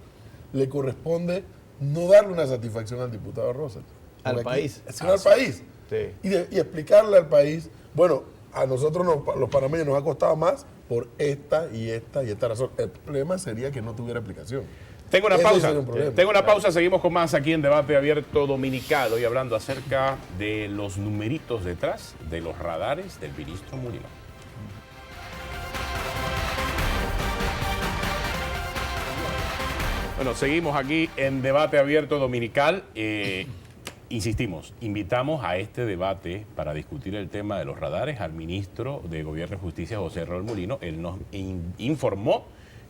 le corresponde no darle una satisfacción al diputado Rosa. Al país. Al país. Sí. Y explicarle al país, bueno, a nosotros los panameños nos ha costado más por esta y esta y esta razón. El problema sería que no tuviera explicación. Tengo una pausa, seguimos con más aquí en Debate Abierto Dominical, hoy hablando acerca de los numeritos detrás de los radares del ministro Mulino. Bueno, seguimos aquí en Debate Abierto Dominical. Insistimos, invitamos a este debate para discutir el tema de los radares al ministro de Gobierno y Justicia, José Raúl Mulino. Él nos informó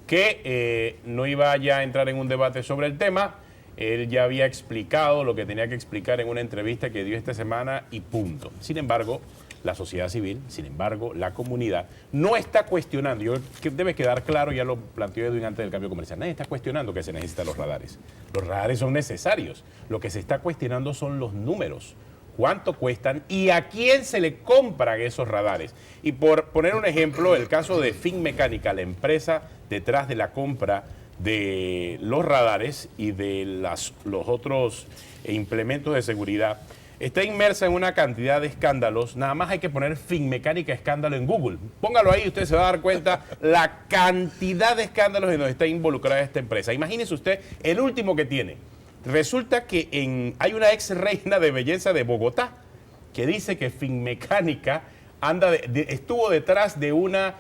que no iba ya a entrar en un debate sobre el tema. Él ya había explicado lo que tenía que explicar en una entrevista que dio esta semana y punto. Sin embargo, la sociedad civil, sin embargo, la comunidad no está cuestionando, debe quedar claro, ya lo planteó Edwin antes del cambio comercial, nadie está cuestionando que se necesitan los radares. Los radares son necesarios. Lo que se está cuestionando son los números, cuánto cuestan y a quién se le compran esos radares. Y por poner un ejemplo, el caso de Finmecánica, la empresa detrás de la compra de los radares y de los otros implementos de seguridad, está inmersa en una cantidad de escándalos. Nada más hay que poner Finmecánica escándalo en Google. Póngalo ahí y usted se va a dar cuenta la cantidad de escándalos en donde está involucrada esta empresa. Imagínese usted el último que tiene. Resulta que hay una ex reina de belleza de Bogotá que dice que Finmecánica estuvo detrás de una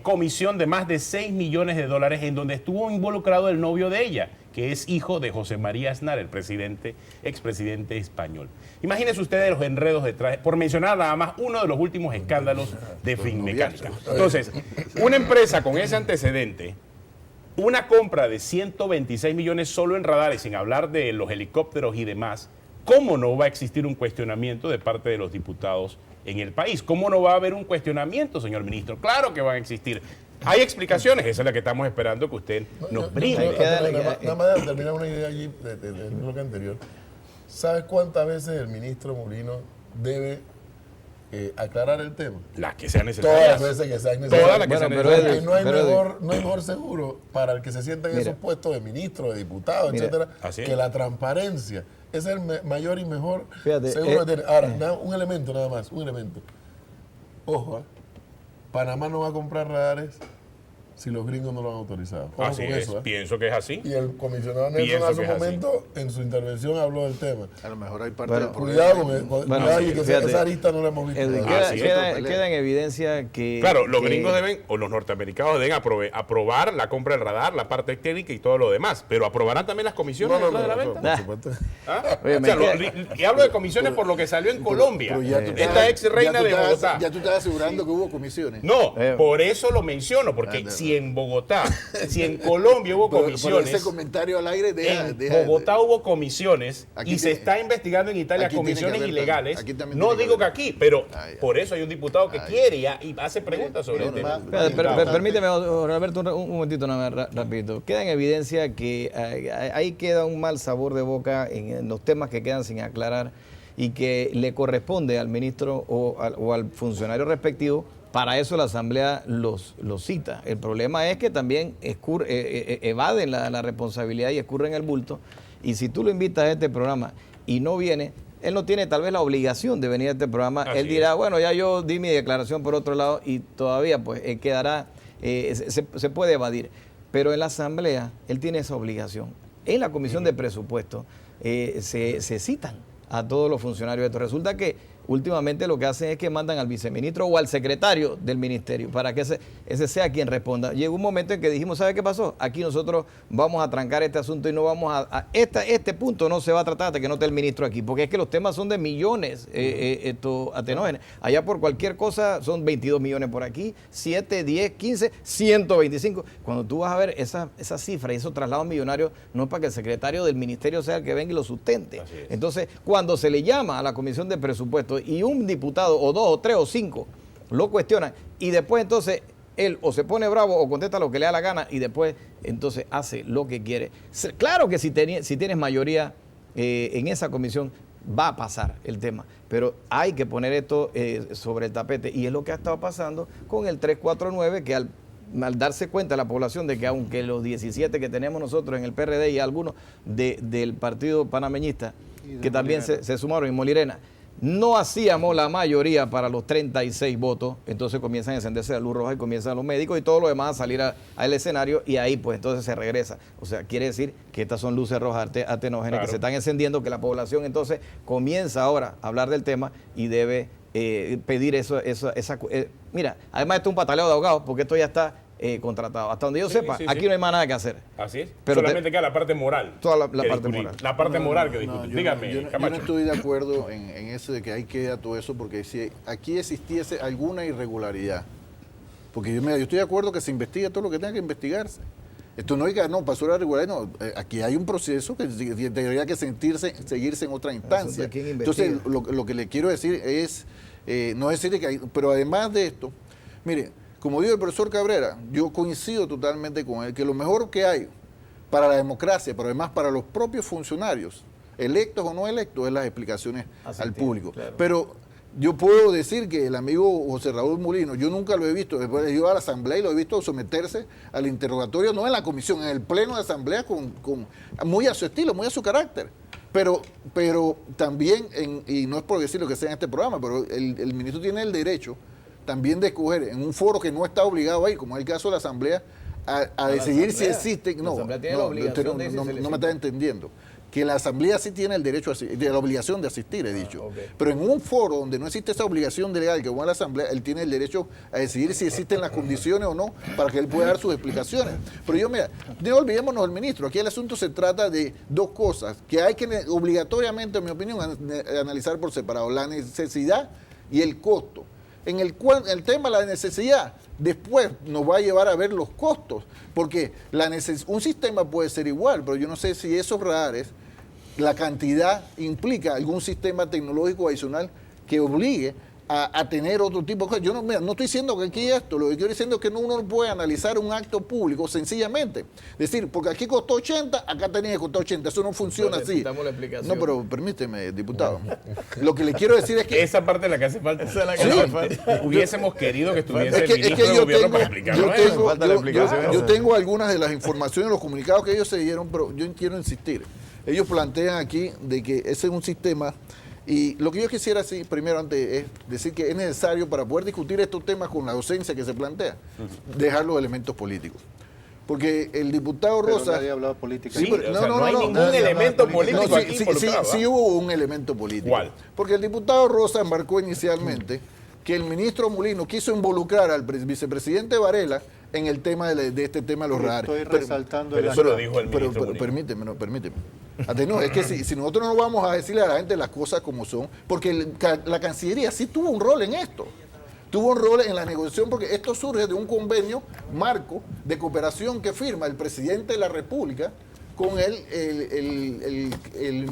comisión de más de 6 millones de dólares en donde estuvo involucrado el novio de ella, que es hijo de José María Aznar, el expresidente español. Imagínense ustedes los enredos detrás, por mencionar nada más uno de los últimos escándalos de Finmecánica. Entonces, una empresa con ese antecedente, una compra de 126 millones solo en radares, sin hablar de los helicópteros y demás, ¿cómo no va a existir un cuestionamiento de parte de los diputados en el país? ¿Cómo no va a haber un cuestionamiento, señor ministro? Claro que van a existir. Hay explicaciones, esa es la que estamos esperando que usted nos brinde. Nada más de terminar una idea allí del bloque anterior. ¿Sabes cuántas veces el ministro Molino debe aclarar el tema? Las que sean necesarias. Todas las veces que sean necesarias. Todas las que sean necesarias. Porque no hay mejor seguro para el que se sienta en esos puestos de ministro, de diputado, etcétera, que la transparencia. Ese es el mayor y mejor seguro que tiene. Ahora, un elemento nada más, un elemento. Ojo, Panamá no va a comprar radares si los gringos no lo han autorizado. Ojo así con es, eso, pienso que es así. Y el comisionado Nelson hace un momento, en su intervención, habló del tema. A lo mejor hay parte de cuidado con que esa arista no la hemos visto. Queda en evidencia que... Claro, los gringos deben, o los norteamericanos deben aprobar la compra del radar, la parte técnica y todo lo demás, pero ¿aprobarán también las comisiones de la venta? Por supuesto. ¿Ah? Y hablo de comisiones por lo que salió en Colombia. Esta ex reina de Bogotá. Ya tú estás asegurando que hubo comisiones. No, por eso lo menciono, porque si en Bogotá, si en Colombia hubo comisiones, por ese comentario al aire Bogotá hubo comisiones y se está investigando en Italia comisiones ilegales. No digo que aquí, pero por eso hay un diputado que quiere y hace preguntas sobre el tema. Permíteme, Roberto, un momentito nada más rapidito. Queda en evidencia que ahí queda un mal sabor de boca en los temas que quedan sin aclarar y que le corresponde al ministro o al funcionario respectivo. Para eso la Asamblea los cita. El problema es que también evaden la responsabilidad y escurren el bulto. Y si tú lo invitas a este programa y no viene, él no tiene tal vez la obligación de venir a este programa. Así él dirá, bueno, ya yo di mi declaración por otro lado y todavía pues quedará, se puede evadir. Pero en la Asamblea él tiene esa obligación. En la Comisión de Presupuesto se citan a todos los funcionarios. Esto resulta que últimamente lo que hacen es que mandan al viceministro o al secretario del ministerio para que ese sea quien responda. Llegó un momento en que dijimos, ¿sabe qué pasó? Aquí nosotros vamos a trancar este asunto y no vamos este punto no se va a tratar hasta que no esté el ministro aquí, porque es que los temas son de millones, Atenógenes. Allá por cualquier cosa son 22 millones por aquí, 7, 10, 15, 125. Cuando tú vas a ver esa cifra y esos traslados millonarios, no es para que el secretario del ministerio sea el que venga y lo sustente. Entonces, cuando se le llama a la Comisión de Presupuestos y un diputado o 2 o 3 o 5 lo cuestionan y después entonces él o se pone bravo o contesta lo que le da la gana y después entonces hace lo que quiere. Claro que si tienes mayoría en esa comisión va a pasar el tema, pero hay que poner esto sobre el tapete y es lo que ha estado pasando con el 349, que al darse cuenta la población de que aunque los 17 que tenemos nosotros en el PRD y algunos del partido panameñista que también se sumaron en Molirena, no hacíamos la mayoría para los 36 votos, entonces comienzan a encenderse la luz roja y comienzan los médicos y todo lo demás a salir al escenario y ahí pues entonces se regresa. O sea, quiere decir que estas son luces rojas atenógenas que se están encendiendo, que la población entonces comienza ahora a hablar del tema y debe pedir mira, además esto es un pataleo de abogados porque esto ya está contratado. Hasta donde yo sepa, aquí no hay más nada que hacer. Así es. Pero solamente queda la parte moral. Toda la parte moral. La parte moral que discutir. Dígame, yo no estoy de acuerdo en eso de que hay que dar todo eso, porque si aquí existiese alguna irregularidad, porque yo estoy de acuerdo que se investigue todo lo que tenga que investigarse. Esto no diga, no, pasó la irregularidad, no. Aquí hay un proceso que debería que seguirse en otra instancia. Entonces, lo que le quiero decir es No es decir que hay, pero además de esto, mire, como dijo el profesor Cabrera, yo coincido totalmente con él, que lo mejor que hay para la democracia, pero además para los propios funcionarios, electos o no electos, es las explicaciones al público. Claro. Pero yo puedo decir que el amigo José Raúl Mulino, yo nunca lo he visto, después de ir a la asamblea y lo he visto someterse al interrogatorio, no en la comisión, en el pleno de asamblea, muy a su estilo, muy a su carácter. Pero también, y no es por decir lo que sea en este programa, pero el ministro tiene el derecho también de escoger en un foro que no está obligado a ir, como es el caso de la asamblea, a decidir si existe. No, me está entendiendo. Que la asamblea sí tiene el derecho, de la obligación de asistir, he dicho. Okay. Pero en un foro donde no existe esa obligación legal que va a la asamblea, él tiene el derecho a decidir si existen las condiciones o no para que él pueda dar sus explicaciones. Pero mira, no olvidémonos del ministro. Aquí el asunto se trata de dos cosas que hay que obligatoriamente, en mi opinión, analizar por separado: la necesidad y el costo. En el tema de la necesidad, después nos va a llevar a ver los costos, porque un sistema puede ser igual, pero yo no sé si esos radares, la cantidad implica algún sistema tecnológico adicional que obligue a tener otro tipo de cosas. Yo no estoy diciendo que aquí esto, lo que estoy diciendo es que uno no puede analizar un acto público sencillamente. Decir, porque aquí costó 80, acá tenía que costar 80, eso no funciona así. La explicación. No, pero permíteme, diputado. Lo que le quiero decir es que... Esa parte es la que hace falta. Esa es la que hace falta. Hubiésemos querido que estuviese el ministro de gobierno para explicarlo. Yo tengo algunas de las informaciones, los comunicados que ellos se dieron, pero yo quiero insistir. Ellos plantean aquí de que ese es un sistema. Y lo que yo quisiera decir primero antes es decir que es necesario para poder discutir estos temas con la docencia que se plantea, dejar los elementos políticos. Porque el diputado Rosa... Pero nadie ha hablado política. Sí, pero, no hay ningún elemento político aquí involucrado. Sí hubo un elemento político. ¿Cuál? Porque el diputado Rosa embarcó inicialmente que el ministro Mulino quiso involucrar al vicepresidente Varela en el tema de este tema de los radares. Estoy resaltando pero eso lo dijo el ministro Mulino. Permíteme. No, es que si nosotros no vamos a decirle a la gente las cosas como son, porque la Cancillería sí tuvo un rol en esto. Tuvo un rol en la negociación porque esto surge de un convenio marco de cooperación que firma el presidente de la República con el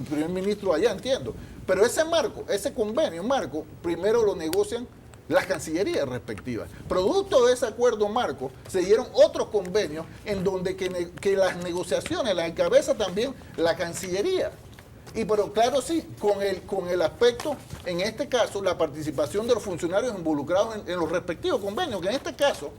primer ministro allá, entiendo. Pero ese marco, ese convenio marco, primero lo negocian las cancillerías respectivas. Producto de ese acuerdo marco, se dieron otros convenios en donde que las negociaciones las encabeza también la Cancillería. Pero claro, sí, con el aspecto, en este caso, la participación de los funcionarios involucrados en los respectivos convenios, que en este caso,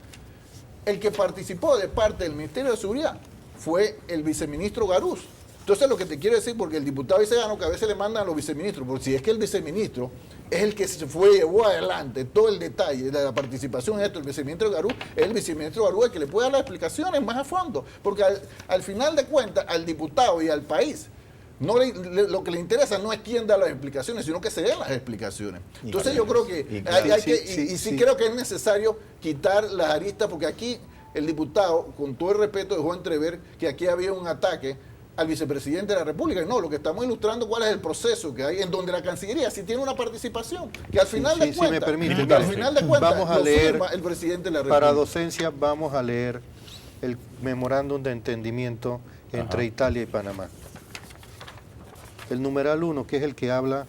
el que participó de parte del Ministerio de Seguridad fue el viceministro Garús. Entonces, lo que te quiero decir, porque el diputado dice que a veces le mandan a los viceministros, porque si es que el viceministro es el que llevó adelante todo el detalle de la participación en esto, el viceministro Garús, es el viceministro Garús el que le puede dar las explicaciones más a fondo, porque al final de cuentas, al diputado y al país, lo que le interesa no es quién da las explicaciones, sino que se den las explicaciones. Entonces yo creo que creo que es necesario quitar las aristas, porque aquí el diputado, con todo el respeto, dejó entrever que aquí había un ataque al vicepresidente de la República. No, lo que estamos ilustrando cuál es el proceso que hay, en donde la Cancillería sí tiene una participación, que al final de cuentas, me permite, vamos a leer el presidente de la República. Para docencia vamos a leer el memorándum de entendimiento entre Italia y Panamá. El numeral 1, que es el que habla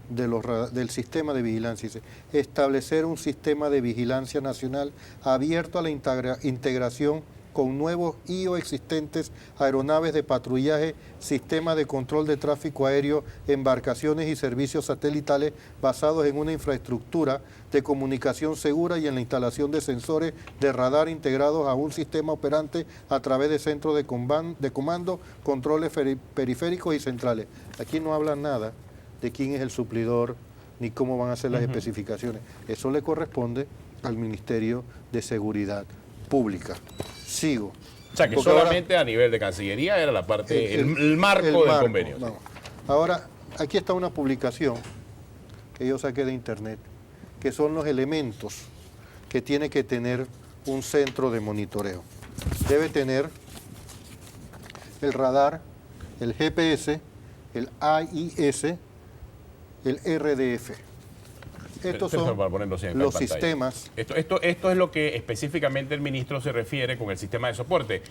del sistema de vigilancia, dice: establecer un sistema de vigilancia nacional abierto a la integración con nuevos y o existentes aeronaves de patrullaje, sistemas de control de tráfico aéreo, embarcaciones y servicios satelitales basados en una infraestructura de comunicación segura y en la instalación de sensores de radar integrados a un sistema operante a través de centros de comando, controles periféricos y centrales. Aquí no habla nada de quién es el suplidor ni cómo van a ser las especificaciones. Eso le corresponde al Ministerio de Seguridad Pública. Sigo. O sea, que porque solamente a nivel de Cancillería era la parte, el marco del convenio. No. Ahora, aquí está una publicación que yo saqué de internet, que son los elementos que tiene que tener un centro de monitoreo. Debe tener el radar, el GPS, el AIS, el RDF. Estos son los sistemas. Esto es lo que específicamente el ministro se refiere con el sistema de soporte.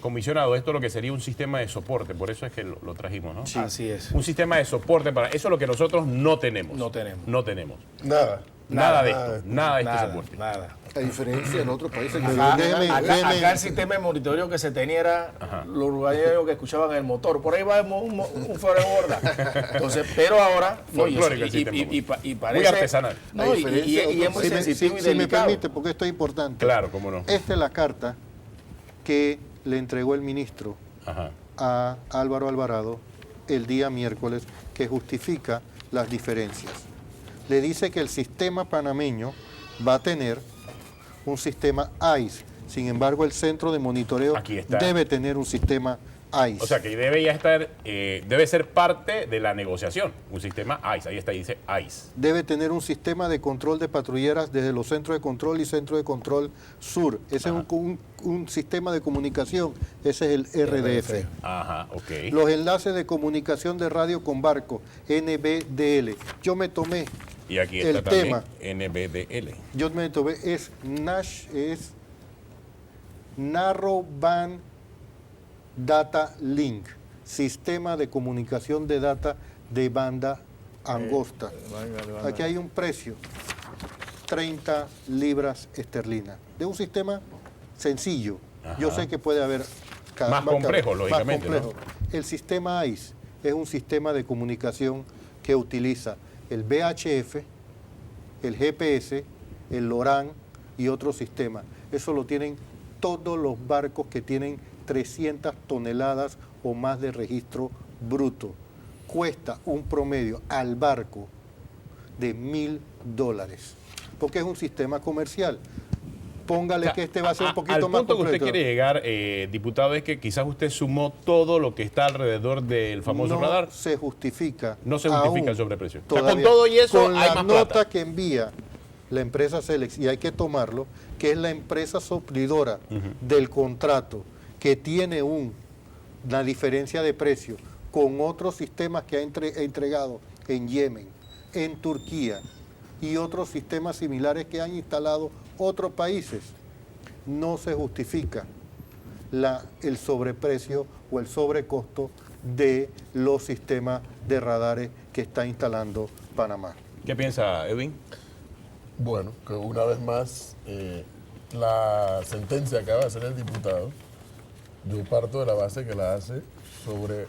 Comisionado, esto es lo que sería un sistema de soporte, por eso es que lo trajimos, ¿no? Sí, así es. Un sistema de soporte para... Eso es lo que nosotros no tenemos. No tenemos. No tenemos. Nada de este soporte. Nada. A diferencia en otros países que Acá el sistema de monitoreo que se tenía era los uruguayos que escuchaban el motor. Por ahí va un fuera de borda. Entonces, pero ahora no, y parece muy artesanal. No, y es muy sensitivo y si me delicado. permite, porque esto es importante. Claro, cómo no. Esta es la carta que le entregó el ministro a Álvaro Alvarado el día miércoles, que justifica las diferencias. Le dice que el sistema panameño va a tener un sistema ICE. Sin embargo, el centro de monitoreo debe tener un sistema ICE. O sea, que debe ya estar, debe ser parte de la negociación, un sistema ICE. Ahí está, dice ICE. Debe tener un sistema de control de patrulleras desde los centros de control y centro de control sur. Ese es un sistema de comunicación, ese es el RDF. Ajá, ok. Los enlaces de comunicación de radio con barco, NBDL. Yo me tomé y aquí está el tema. NBDL. Yo me tomé, es Narrowband Data Link, sistema de comunicación de data de banda angosta. Aquí hay un precio, 30 libras esterlinas, de un sistema sencillo. Yo sé que puede haber más complejo, lógicamente. Más complejo. ¿No? El sistema ICE es un sistema de comunicación que utiliza el VHF, el GPS, el LORAN y otros sistemas. Eso lo tienen todos los barcos que tienen 300 toneladas o más de registro bruto. Cuesta un promedio al barco de $1,000, porque es un sistema comercial. Póngale que este va a ser un poquito más completo. Al punto que usted quiere llegar, diputado, es que quizás usted sumó todo lo que está alrededor del famoso radar. No se justifica. No se justifica el sobreprecio. Con todo y eso con la nota que envía la empresa Selex, y hay que tomarlo, que es la empresa suplidora del contrato, que tiene una diferencia de precio con otros sistemas que ha entregado en Yemen, en Turquía y otros sistemas similares que han instalado otros países. No se justifica el sobreprecio o el sobrecosto de los sistemas de radares que está instalando Panamá. ¿Qué piensa, Edwin? Bueno, que una vez más la sentencia que acaba de hacer el diputado, yo parto de la base que la hace sobre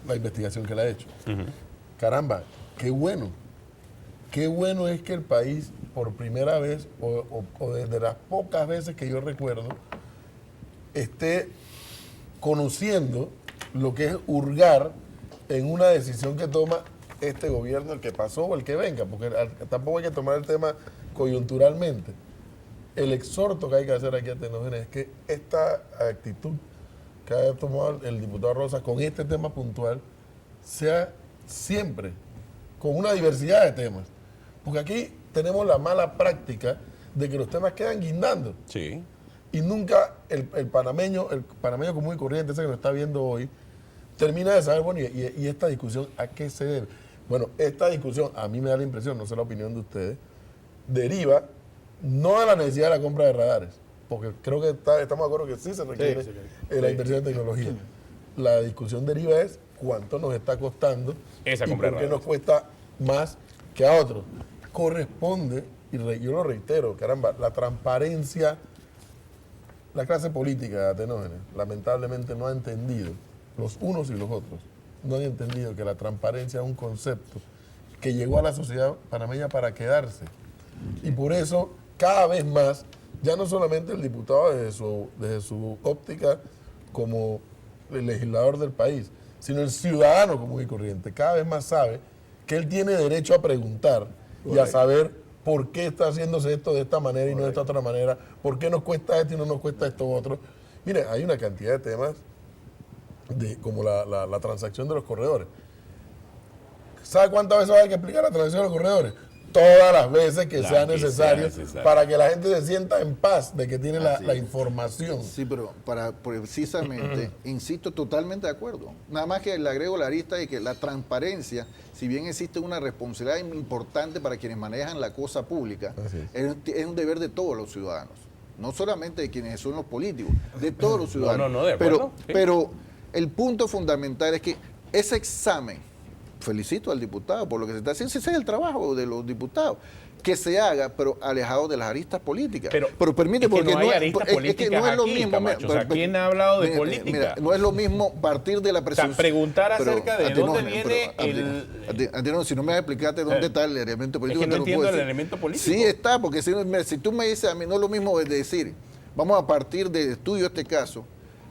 la investigación que le ha hecho. Caramba, qué bueno es que el país, por primera vez, o desde las pocas veces que yo recuerdo, esté conociendo lo que es hurgar en una decisión que toma este gobierno, el que pasó o el que venga, porque tampoco hay que tomar el tema coyunturalmente. El exhorto que hay que hacer aquí a Tenógenes es que esta actitud que ha tomado el diputado Rosas con este tema puntual sea siempre con una diversidad de temas. Porque aquí tenemos la mala práctica de que los temas quedan guindando. Sí. Y nunca el panameño común y corriente, ese que lo está viendo hoy, termina de saber, bueno, y esta discusión, ¿a qué se debe? Bueno, esta discusión, a mí me da la impresión, no sé la opinión de ustedes, deriva no de la necesidad de la compra de radares, porque creo que estamos de acuerdo que sí se requiere la inversión en tecnología. La discusión deriva es cuánto nos está costando esa y compra por de qué nos cuesta más que a otros. Corresponde, y yo lo reitero, caramba, la transparencia, la clase política de Atenógenes lamentablemente no ha entendido, los unos y los otros, no han entendido que la transparencia es un concepto que llegó a la sociedad panameña para quedarse. Y por eso, cada vez más, ya no solamente el diputado desde su óptica como el legislador del país, sino el ciudadano común y corriente, cada vez más sabe que él tiene derecho a preguntar y a saber por qué está haciéndose esto de esta manera y no de esta otra manera, por qué nos cuesta esto y no nos cuesta esto otro. Mire, hay una cantidad de temas como la transacción de los corredores. ¿Sabe cuántas veces va a haber que explicar la transacción de los corredores? todas las veces que La sea que sea necesario necesario. para que la gente se sienta en paz de que tiene la información. Sí, pero para precisamente, insisto, totalmente de acuerdo. Nada más que le agrego la arista de que la transparencia, si bien existe una responsabilidad importante para quienes manejan la cosa pública, es un deber de todos los ciudadanos. No solamente de quienes son los políticos, de todos los ciudadanos. No, de acuerdo. Pero el punto fundamental es que ese examen, felicito al diputado por lo que se está haciendo, ese es el trabajo de los diputados, que se haga, pero alejado de las aristas políticas. Pero permite, es que porque no hay aristas es que políticas no es lo aquí, mismo. Camacho. O sea, ¿quién ha hablado de política? Mira, no es lo mismo partir de la presunción. preguntar acerca de dónde viene Antenor, si no me vas a explicarte dónde está el elemento político. Es que no te lo entiendo puedo el decir. elemento político. Sí está, porque si tú me dices a mí, no es lo mismo decir, vamos a partir del estudio de este caso,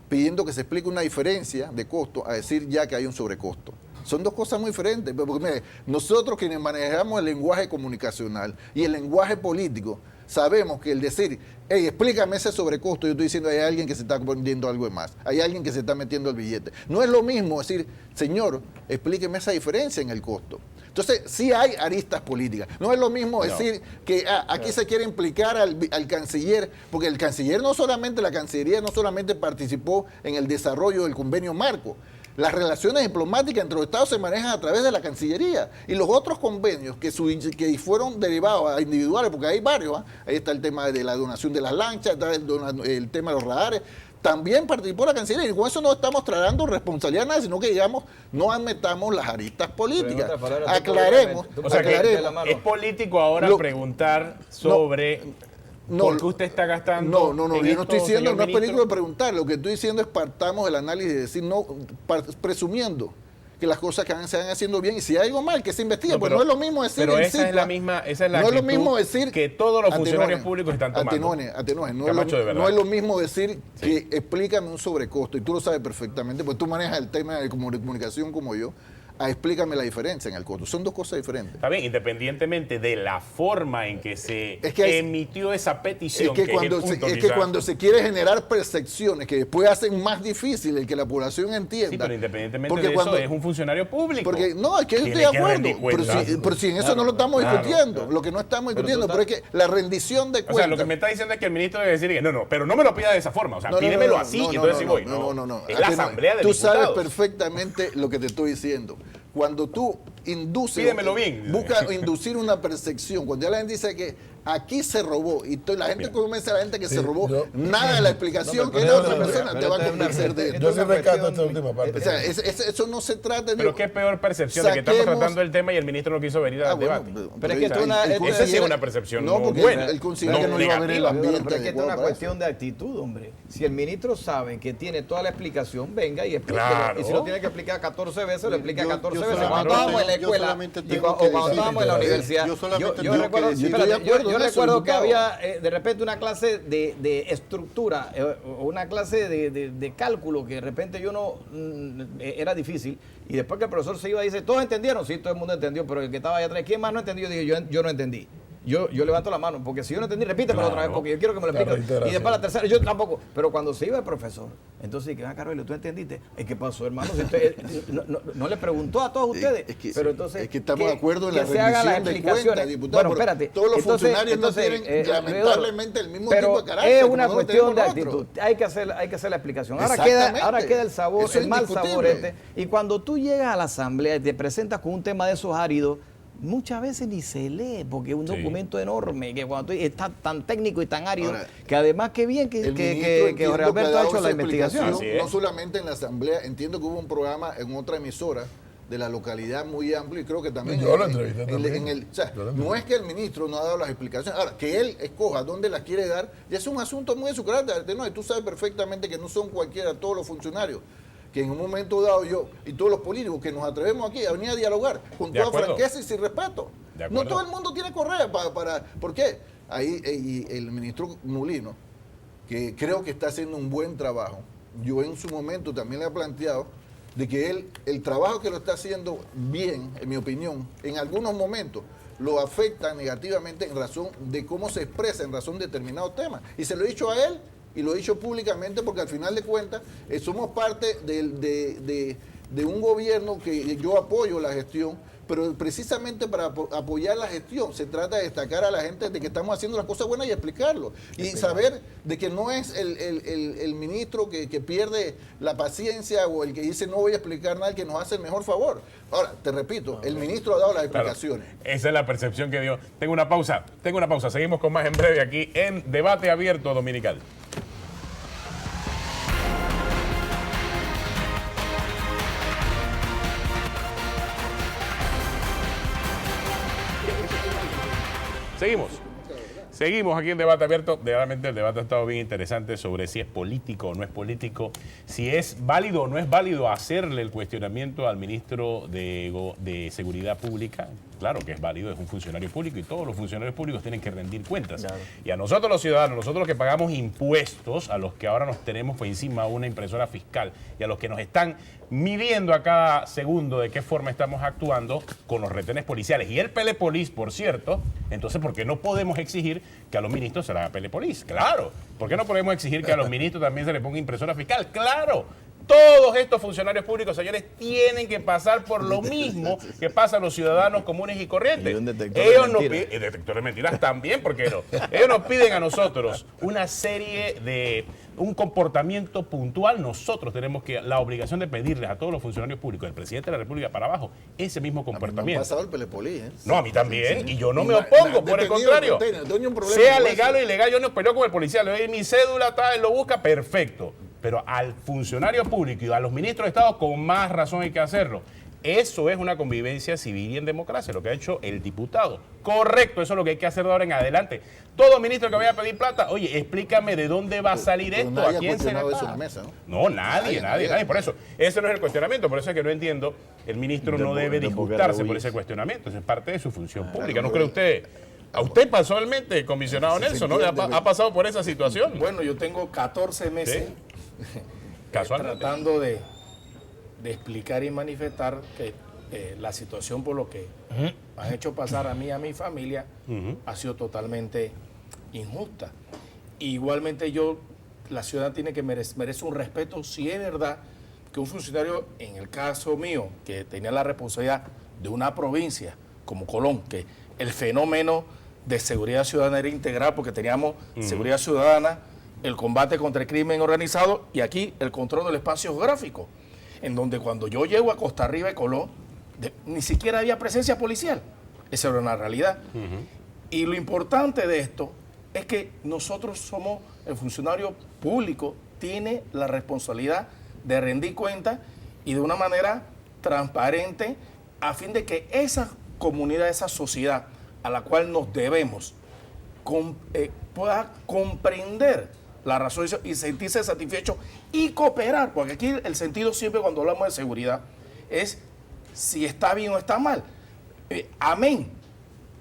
pidiendo que se explique una diferencia de costo, a decir ya que hay un sobrecosto. Son dos cosas muy diferentes, porque mire, nosotros quienes manejamos el lenguaje comunicacional y el lenguaje político, sabemos que el decir, hey, explícame ese sobrecosto, yo estoy diciendo, hay alguien que se está poniendo algo de más, hay alguien que se está metiendo el billete. No es lo mismo decir, señor, explíqueme esa diferencia en el costo. Entonces, sí hay aristas políticas. No es lo mismo decir que aquí se quiere implicar al canciller, porque el canciller la Cancillería no solamente participó en el desarrollo del convenio marco. Las relaciones diplomáticas entre los estados se manejan a través de la Cancillería y los otros convenios que fueron derivados a individuales, porque hay varios, ahí está el tema de la donación de las lanchas, está el tema de los radares, también participó la Cancillería y con eso no estamos trasladando responsabilidad a nadie, sino que digamos, no admetamos las aristas políticas. Aclaremos. O sea, que es político ahora preguntar sobre... ¿Por qué usted está gastando? No, yo no estoy diciendo, no es película de preguntar, lo que estoy diciendo es partamos del análisis de decir, no, presumiendo que las cosas que se van haciendo bien y si hay algo mal, que se investigue, pues no es lo mismo decir... Pero esa es la misma, esa es la no es lo actitud mismo decir que todos los funcionarios públicos están tomando. No es lo mismo decir que explícame un sobrecosto, y tú lo sabes perfectamente, pues tú manejas el tema de comunicación como yo, explícame la diferencia en el costo. Son dos cosas diferentes. Está bien, independientemente de la forma en que se emitió esa petición. Es que cuando se quiere generar percepciones que después hacen más difícil el que la población entienda. Sí, pero independientemente de eso, es un funcionario público. Porque es que yo estoy de acuerdo. Pero si en eso no lo estamos discutiendo. Lo que no estamos discutiendo, pero es que la rendición de cuentas. O sea, lo que me está diciendo es que el ministro debe decir que no, pero no me lo pida de esa forma. O sea, pídemelo así y entonces sí voy. No. Es la asamblea de Tú diputados. sabes perfectamente lo que te estoy diciendo. Cuando tú induces, pídemelo bien. Busca inducir una percepción, cuando ya la gente dice que aquí se robó, y la gente convence a la gente que se robó, nada de la explicación que la otra persona te va a convencer de esto. Yo sí rescato esta última parte. O sea, eso no se trata de... Pero qué peor percepción de que estamos tratando el tema y el ministro no quiso venir al debate. Pero es que esa sí es una percepción no, porque buena. Él considera que no iba a haber el ambiente. Pero es que esto es una cuestión de actitud, hombre. Si el ministro sabe que tiene toda la explicación, venga y explique. Claro. Y si lo tiene que explicar 14 veces, lo explica 14 veces. solamente Cuando estábamos en la yo escuela solamente o tengo que cuando estábamos en la universidad, yo recuerdo que había de repente una clase de estructura, una clase de cálculo que de repente yo no era difícil, y después que el profesor se iba dice, ¿todos entendieron? Sí, todo el mundo entendió, pero el que estaba allá atrás, ¿quién más no entendió? Dije, yo no entendí. Yo levanto la mano, porque si yo no entendí, repítemelo otra vez, porque yo quiero que me lo explique. Y después la tercera, yo tampoco. Pero cuando se iba el profesor, entonces, que Carlos, ¿tú entendiste? ¿Qué pasó, hermano? Si usted, no le preguntó a todos ustedes. Pero entonces, es que estamos de acuerdo en la rendición de cuentas, diputado. Bueno, espérate. Todos los funcionarios no tienen lamentablemente el mismo tipo de carácter. Es una cuestión de actitud. Hay que hacer la explicación. Ahora queda el sabor, el mal sabor este. Y cuando tú llegas a la asamblea y te presentas con un tema de esos áridos, muchas veces ni se lee, porque es un documento enorme, que cuando está tan técnico y tan árido, que además que bien que Jorge Alberto ha hecho la investigación. No solamente en la asamblea, entiendo que hubo un programa en otra emisora de la localidad muy amplio y creo que también... Yo lo entrevisté también. O sea, no es que el ministro no ha dado las explicaciones, ahora, que él escoja dónde las quiere dar, ya es un asunto muy de su carácter, y tú sabes perfectamente que no son cualquiera todos los funcionarios, que en un momento dado yo y todos los políticos que nos atrevemos aquí a venir a dialogar con toda franqueza y sin respeto. No todo el mundo tiene correa para ¿por qué? Ahí el ministro Mulino, que creo que está haciendo un buen trabajo, yo en su momento también le he planteado de que el trabajo que lo está haciendo bien, en mi opinión, en algunos momentos lo afecta negativamente en razón de cómo se expresa en razón de determinados temas. Y se lo he dicho a él, y lo he dicho públicamente porque al final de cuentas somos parte de un gobierno que yo apoyo la gestión, pero precisamente para apoyar la gestión se trata de destacar a la gente de que estamos haciendo las cosas buenas y explicarlo. Y saber de que no es el ministro que pierde la paciencia o el que dice no voy a explicar nada el que nos hace el mejor favor. Ahora, te repito, el ministro ha dado las explicaciones. Claro, esa es la percepción que dio. Tengo una pausa. Seguimos con más en breve aquí en Debate Abierto Dominical. Seguimos aquí en Debate Abierto. Realmente el debate ha estado bien interesante sobre si es político o no es político, si es válido o no es válido hacerle el cuestionamiento al ministro de Seguridad Pública. Claro que es válido, es un funcionario público y todos los funcionarios públicos tienen que rendir cuentas. Claro. Y a nosotros los ciudadanos, nosotros los que pagamos impuestos, a los que ahora nos tenemos por encima una impresora fiscal y a los que nos están midiendo a cada segundo de qué forma estamos actuando con los retenes policiales y el Pelepolis, por cierto, entonces ¿por qué no podemos exigir que a los ministros se le haga Pelepolis? Claro. ¿Por qué no podemos exigir que a los ministros también se le ponga impresora fiscal? Claro. Todos estos funcionarios públicos, señores, tienen que pasar por lo mismo que pasan los ciudadanos comunes y corrientes. Y un detector ellos de nos mentiras. piden, detector de mentiras también, ¿por qué no? Ellos nos piden a nosotros una serie de un comportamiento puntual. Nosotros tenemos la obligación de pedirles a todos los funcionarios públicos, del presidente de la República para abajo, ese mismo comportamiento. Me ha pasado el Pelepolis, ¿eh? No, a mí también, y yo no me opongo, por el contrario. Sea legal o ilegal, yo no peleo con el policía, le doy mi cédula, él lo busca, perfecto. Pero al funcionario público y a los ministros de Estado con más razón hay que hacerlo. Eso es una convivencia civil y en democracia, lo que ha hecho el diputado. Correcto, eso es lo que hay que hacer de ahora en adelante. Todo ministro que vaya a pedir plata, oye, explícame de dónde va a salir esto, a quién se le da. No, nadie. Por eso, ese no es el cuestionamiento, por eso es que no entiendo, el ministro no debe disgustarse por ese cuestionamiento, eso es parte de su función pública. ¿No cree usted? A usted personalmente, comisionado Nelson, ¿no? ¿Ha pasado por esa situación? Bueno, yo tengo 14 meses tratando de explicar y manifestar que la situación por lo que han hecho pasar a mí y a mi familia ha sido totalmente injusta. Igualmente la ciudad tiene que merece un respeto si es verdad que un funcionario, en el caso mío, que tenía la responsabilidad de una provincia como Colón, que el fenómeno de seguridad ciudadana era integral porque teníamos seguridad ciudadana, el combate contra el crimen organizado y aquí el control del espacio geográfico, en donde cuando yo llego a Costa Riba y Colón, ni siquiera había presencia policial. Esa era una realidad. Y lo importante de esto es que nosotros somos, el funcionario público tiene la responsabilidad de rendir cuentas y de una manera transparente a fin de que esa comunidad, esa sociedad a la cual nos debemos, pueda comprender la razón y sentirse satisfecho y cooperar, porque aquí el sentido siempre cuando hablamos de seguridad es si está bien o está mal. Amén.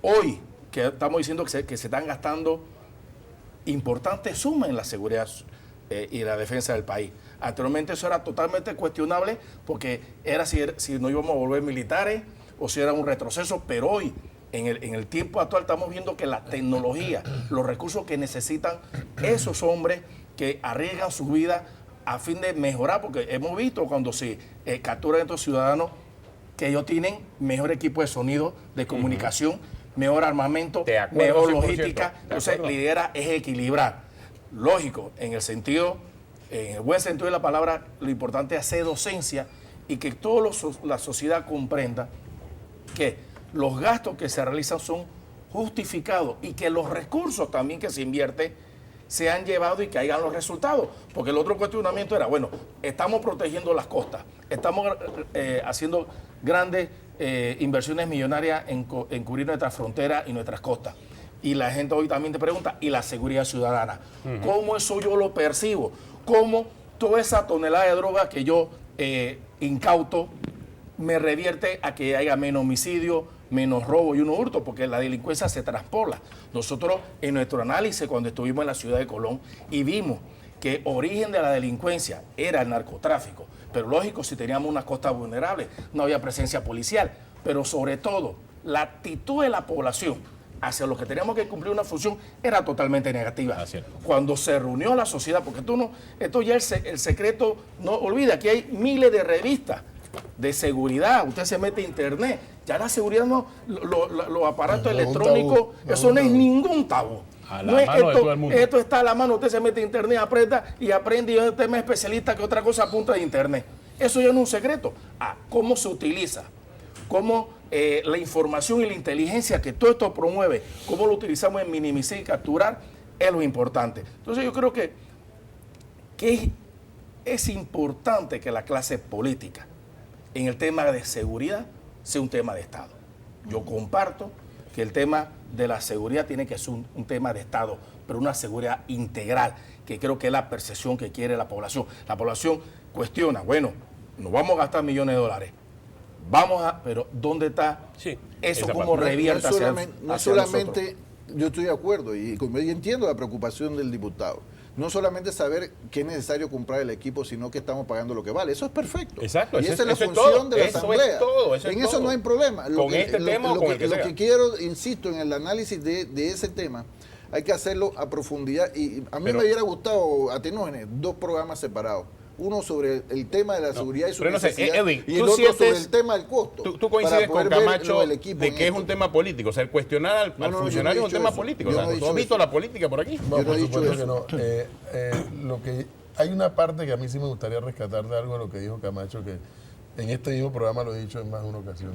Hoy que estamos diciendo que se están gastando importantes sumas en la seguridad y la defensa del país. Anteriormente eso era totalmente cuestionable porque era si no íbamos a volver militares o si era un retroceso, pero hoy en el tiempo actual estamos viendo que la tecnología, los recursos que necesitan esos hombres que arriesgan su vida a fin de mejorar, porque hemos visto cuando se capturan estos ciudadanos que ellos tienen mejor equipo de sonido, de comunicación, mejor armamento, mejor logística. Entonces la idea es equilibrar. Lógico, en el buen sentido de la palabra, lo importante es hacer docencia y que toda la sociedad comprenda que los gastos que se realizan son justificados y que los recursos también que se invierte se han llevado y que hayan los resultados. Porque el otro cuestionamiento era, bueno, estamos protegiendo las costas, estamos haciendo grandes inversiones millonarias en cubrir nuestras fronteras y nuestras costas. Y la gente hoy también te pregunta, ¿y la seguridad ciudadana? ¿Cómo eso yo lo percibo? ¿Cómo toda esa tonelada de droga que yo incauto me revierte a que haya menos homicidio, menos robo y unos hurtos? Porque la delincuencia se traspola. Nosotros en nuestro análisis cuando estuvimos en la ciudad de Colón y vimos que origen de la delincuencia era el narcotráfico, pero lógico, si teníamos unas costas vulnerables, no había presencia policial, pero sobre todo la actitud de la población hacia los que teníamos que cumplir una función era totalmente negativa. Cuando se reunió la sociedad, porque esto ya el secreto, no olvida que hay miles de revistas de seguridad. Usted se mete a internet. Ya la seguridad no, los aparatos No es un electrónicos, tabú, no es eso un no es tabú. ningún tabú. A la No es mano de todo el mundo. esto está a la mano, usted se mete a internet, aprieta y aprende, y es un tema especialista que otra cosa a punta de internet. Eso ya no es un secreto. ¿Cómo se utiliza? ¿Cómo la información y la inteligencia que todo esto promueve, cómo lo utilizamos en minimizar y capturar, es lo importante? Entonces yo creo que es importante que la clase política en el tema de seguridad sea un tema de Estado. Yo comparto que el tema de la seguridad tiene que ser un tema de Estado, pero una seguridad integral, que creo que es la percepción que quiere la población. La población cuestiona, bueno, nos vamos a gastar millones de dólares, pero ¿dónde está eso? ¿Cómo revierte hacia No solamente, yo estoy de acuerdo y como yo entiendo la preocupación del diputado. No solamente saber que es necesario comprar el equipo, sino que estamos pagando lo que vale. Eso es perfecto. Exacto. Y esa es la eso función de la eso Asamblea. Es todo, en eso no hay problema. Con este tema o con el que sea. Lo que quiero, insisto, en el análisis de ese tema, hay que hacerlo a profundidad. Y a mí me hubiera gustado, Atenógenes, 2 programas separados. Uno sobre el tema de la seguridad y su necesidad, Edwin, y el otro sobre el tema del costo. Tú coincides con Camacho de que es esto. un tema político, o sea, el cuestionar al funcionario es un tema político. O sea, ¿tú has visto la política por aquí? No, por supuesto que no. Hay una parte que a mí sí me gustaría rescatar de algo de lo que dijo Camacho, que en este mismo programa lo he dicho en más de una ocasión.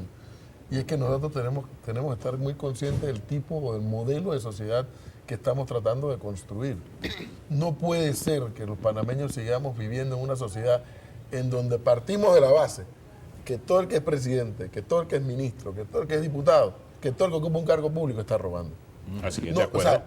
Y es que nosotros tenemos que estar muy conscientes del tipo o del modelo de sociedad que estamos tratando de construir. No puede ser que los panameños sigamos viviendo en una sociedad en donde partimos de la base que todo el que es presidente, que todo el que es ministro, que todo el que es diputado, que todo el que ocupa un cargo público está robando. Así es, No, de acuerdo. o sea,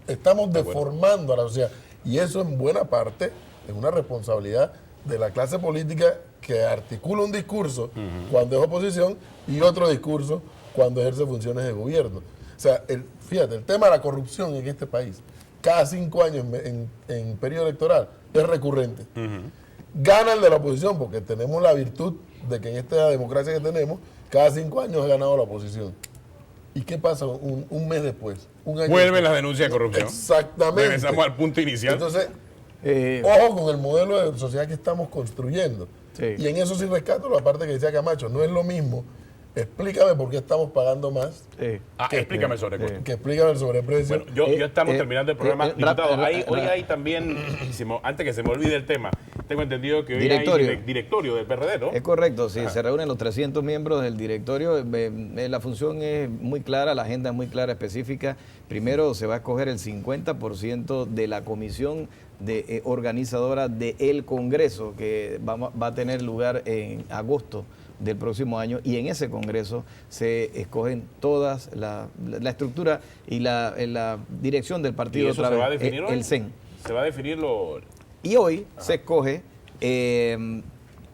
estamos deformando a la sociedad. Y eso en buena parte es una responsabilidad de la clase política que articula un discurso cuando es oposición y otro discurso cuando ejerce funciones de gobierno. O sea, fíjate, el tema de la corrupción en este país, cada 5 años en periodo electoral, es recurrente. Gana el de la oposición porque tenemos la virtud de que en esta democracia que tenemos, cada 5 años ha ganado la oposición. ¿Y qué pasa un mes después? Un año Vuelven después? las denuncias de corrupción. Exactamente. Regresamos al punto inicial. Entonces, ojo con el modelo de sociedad que estamos construyendo. Sí. Y en eso sí rescato la parte que decía Camacho. No es lo mismo. Explícame por qué estamos pagando más. Explícame sobre esto. Que explícame el sobreprecio. Bueno, yo estamos terminando el programa. Diputado, hoy hay también, antes que se me olvide el tema, tengo entendido que hoy hay directorio del PRD, ¿no? Es correcto, sí, se reúnen los 300 miembros del directorio. La función es muy clara, la agenda es muy clara, específica. Primero se va a escoger el 50% de la comisión organizadora del Congreso, que va a tener lugar en agosto del próximo año, y en ese Congreso se escogen todas la estructura y la dirección del partido. ¿Y eso se va a definir hoy? El CEN. Se va a definir Y hoy se escoge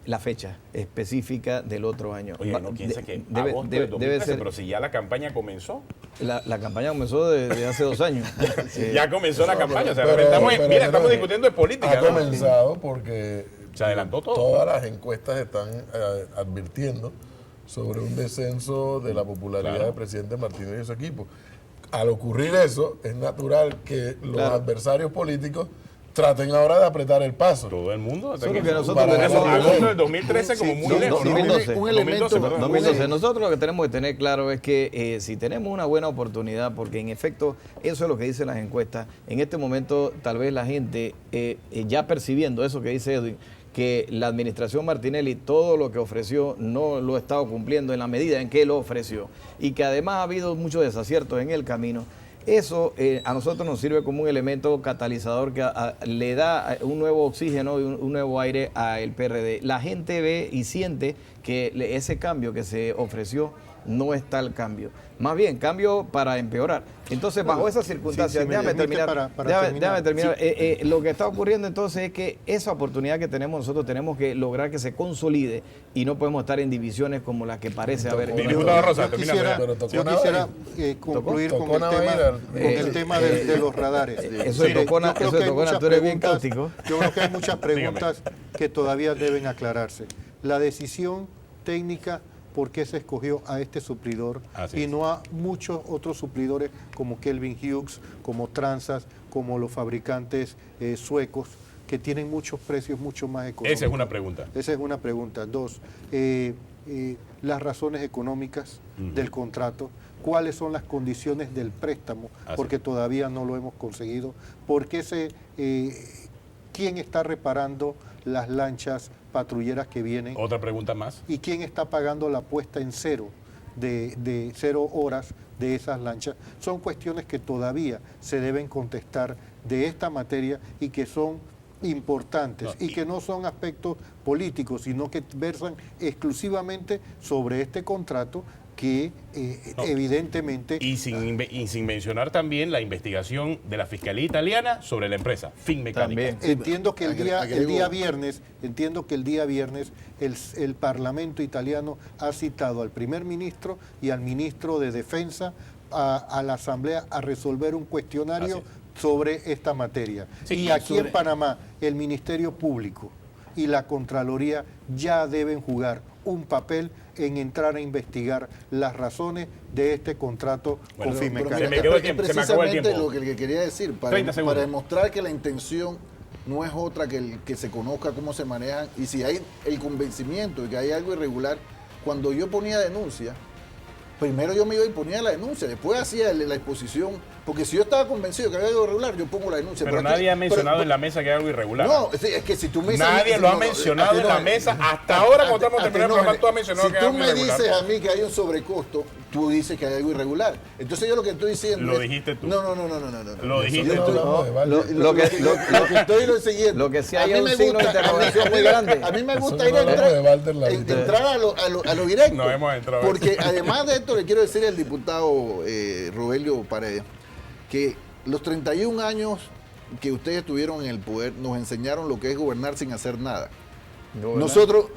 la fecha específica del otro año. Oye, no piensa que agosto del 2013, pero si ya la campaña comenzó. La campaña comenzó desde hace 2 años. Ya comenzó la campaña, o sea, pero estamos discutiendo de política. Ha comenzado porque se adelantó todo. Todas las encuestas están advirtiendo sobre un descenso de la popularidad del presidente Martínez y su equipo. Al ocurrir eso, es natural que los adversarios políticos traten ahora de apretar el paso. Todo el mundo. Solo que nosotros tenemos agosto del 2013 como muy lejos. 2012. Nosotros lo que tenemos que tener claro es que si tenemos una buena oportunidad, porque en efecto eso es lo que dicen las encuestas, en este momento tal vez la gente ya percibiendo eso que dice Edwin, que la administración Martinelli todo lo que ofreció no lo ha estado cumpliendo en la medida en que lo ofreció y que además ha habido muchos desaciertos en el camino. Eso a nosotros nos sirve como un elemento catalizador que le da un nuevo oxígeno y un nuevo aire al PRD. La gente ve y siente que ese cambio que se ofreció no es tal cambio. Más bien, cambio para empeorar. Entonces, bajo esas circunstancias, déjame terminar. Lo que está ocurriendo entonces es que esa oportunidad que tenemos nosotros tenemos que lograr que se consolide y no podemos estar en divisiones como las que parece haber. Yo quisiera concluir con el tema de los radares. Eso de Tocona, tú eres bien cáustico. Yo creo que hay muchas preguntas que todavía deben aclararse. La decisión técnica, por qué se escogió a este suplidor y no a muchos otros suplidores como Kelvin Hughes, como Transas, como los fabricantes suecos que tienen muchos precios mucho más económicos. Esa es una pregunta. Esa es una pregunta. Dos, las razones económicas del contrato, cuáles son las condiciones del préstamo, porque todavía no lo hemos conseguido, porque quién está reparando las lanchas patrulleras que vienen. Otra pregunta más. ¿Y quién está pagando la puesta en cero de 0 horas de esas lanchas? Son cuestiones que todavía se deben contestar de esta materia y que son importantes y que no son aspectos políticos, sino que versan exclusivamente sobre este contrato que evidentemente... Y sin mencionar también la investigación de la Fiscalía Italiana sobre la empresa, Finmeccanica. Entiendo que el día viernes el Parlamento italiano ha citado al primer ministro y al ministro de Defensa a la Asamblea a resolver un cuestionario sobre esta materia. Sí, y aquí en Panamá el Ministerio Público y la Contraloría ya deben jugar un papel en entrar a investigar las razones de este contrato con Finmeccanica. Es precisamente lo que quería decir, para demostrar que la intención no es otra que se conozca cómo se manejan, y si hay el convencimiento de que hay algo irregular. Cuando yo ponía denuncia, primero yo me iba y ponía la denuncia, después hacía la exposición, porque si yo estaba convencido que había algo irregular, yo pongo la denuncia. Pero nadie ha mencionado en la mesa que hay algo irregular. No, es que si tú me dices... Nadie lo ha mencionado en la mesa, hasta ahora cuando estamos terminando el programa, tú has mencionado que hay algo irregular. Si tú me dices a mí que hay un sobrecosto, tú dices que hay algo irregular. Entonces yo lo que estoy diciendo Lo dijiste tú. No. Lo dijiste tú. Lo que estoy lo siguiente. Lo que sí hay es un signo de interrogación muy grande. A mí me gusta entrar a lo directo. No hemos entrado. Porque además de esto le quiero decir al diputado Rogelio Paredes que los 31 años que ustedes estuvieron en el poder nos enseñaron lo que es gobernar sin hacer nada. Nosotros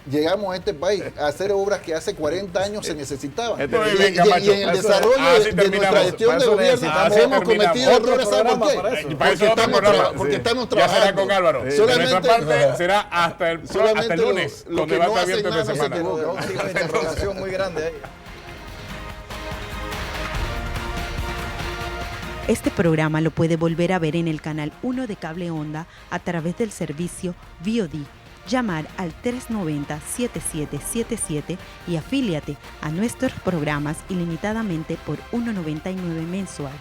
llegamos a este país a hacer obras que hace 40 años se necesitaban. Y en el desarrollo de nuestra gestión de gobierno hemos cometido errores. ¿Saben por qué? Porque estamos trabajando. Ya será con Álvaro. Solamente nuestra parte será hasta el lunes, con debate abierto esta semana. Una interrogación muy grande ahí. Este programa lo puede volver a ver en el canal 1 de Cable Onda a través del servicio VOD. Llamar al 390-7777 y afíliate a nuestros programas ilimitadamente por $1.99 mensual.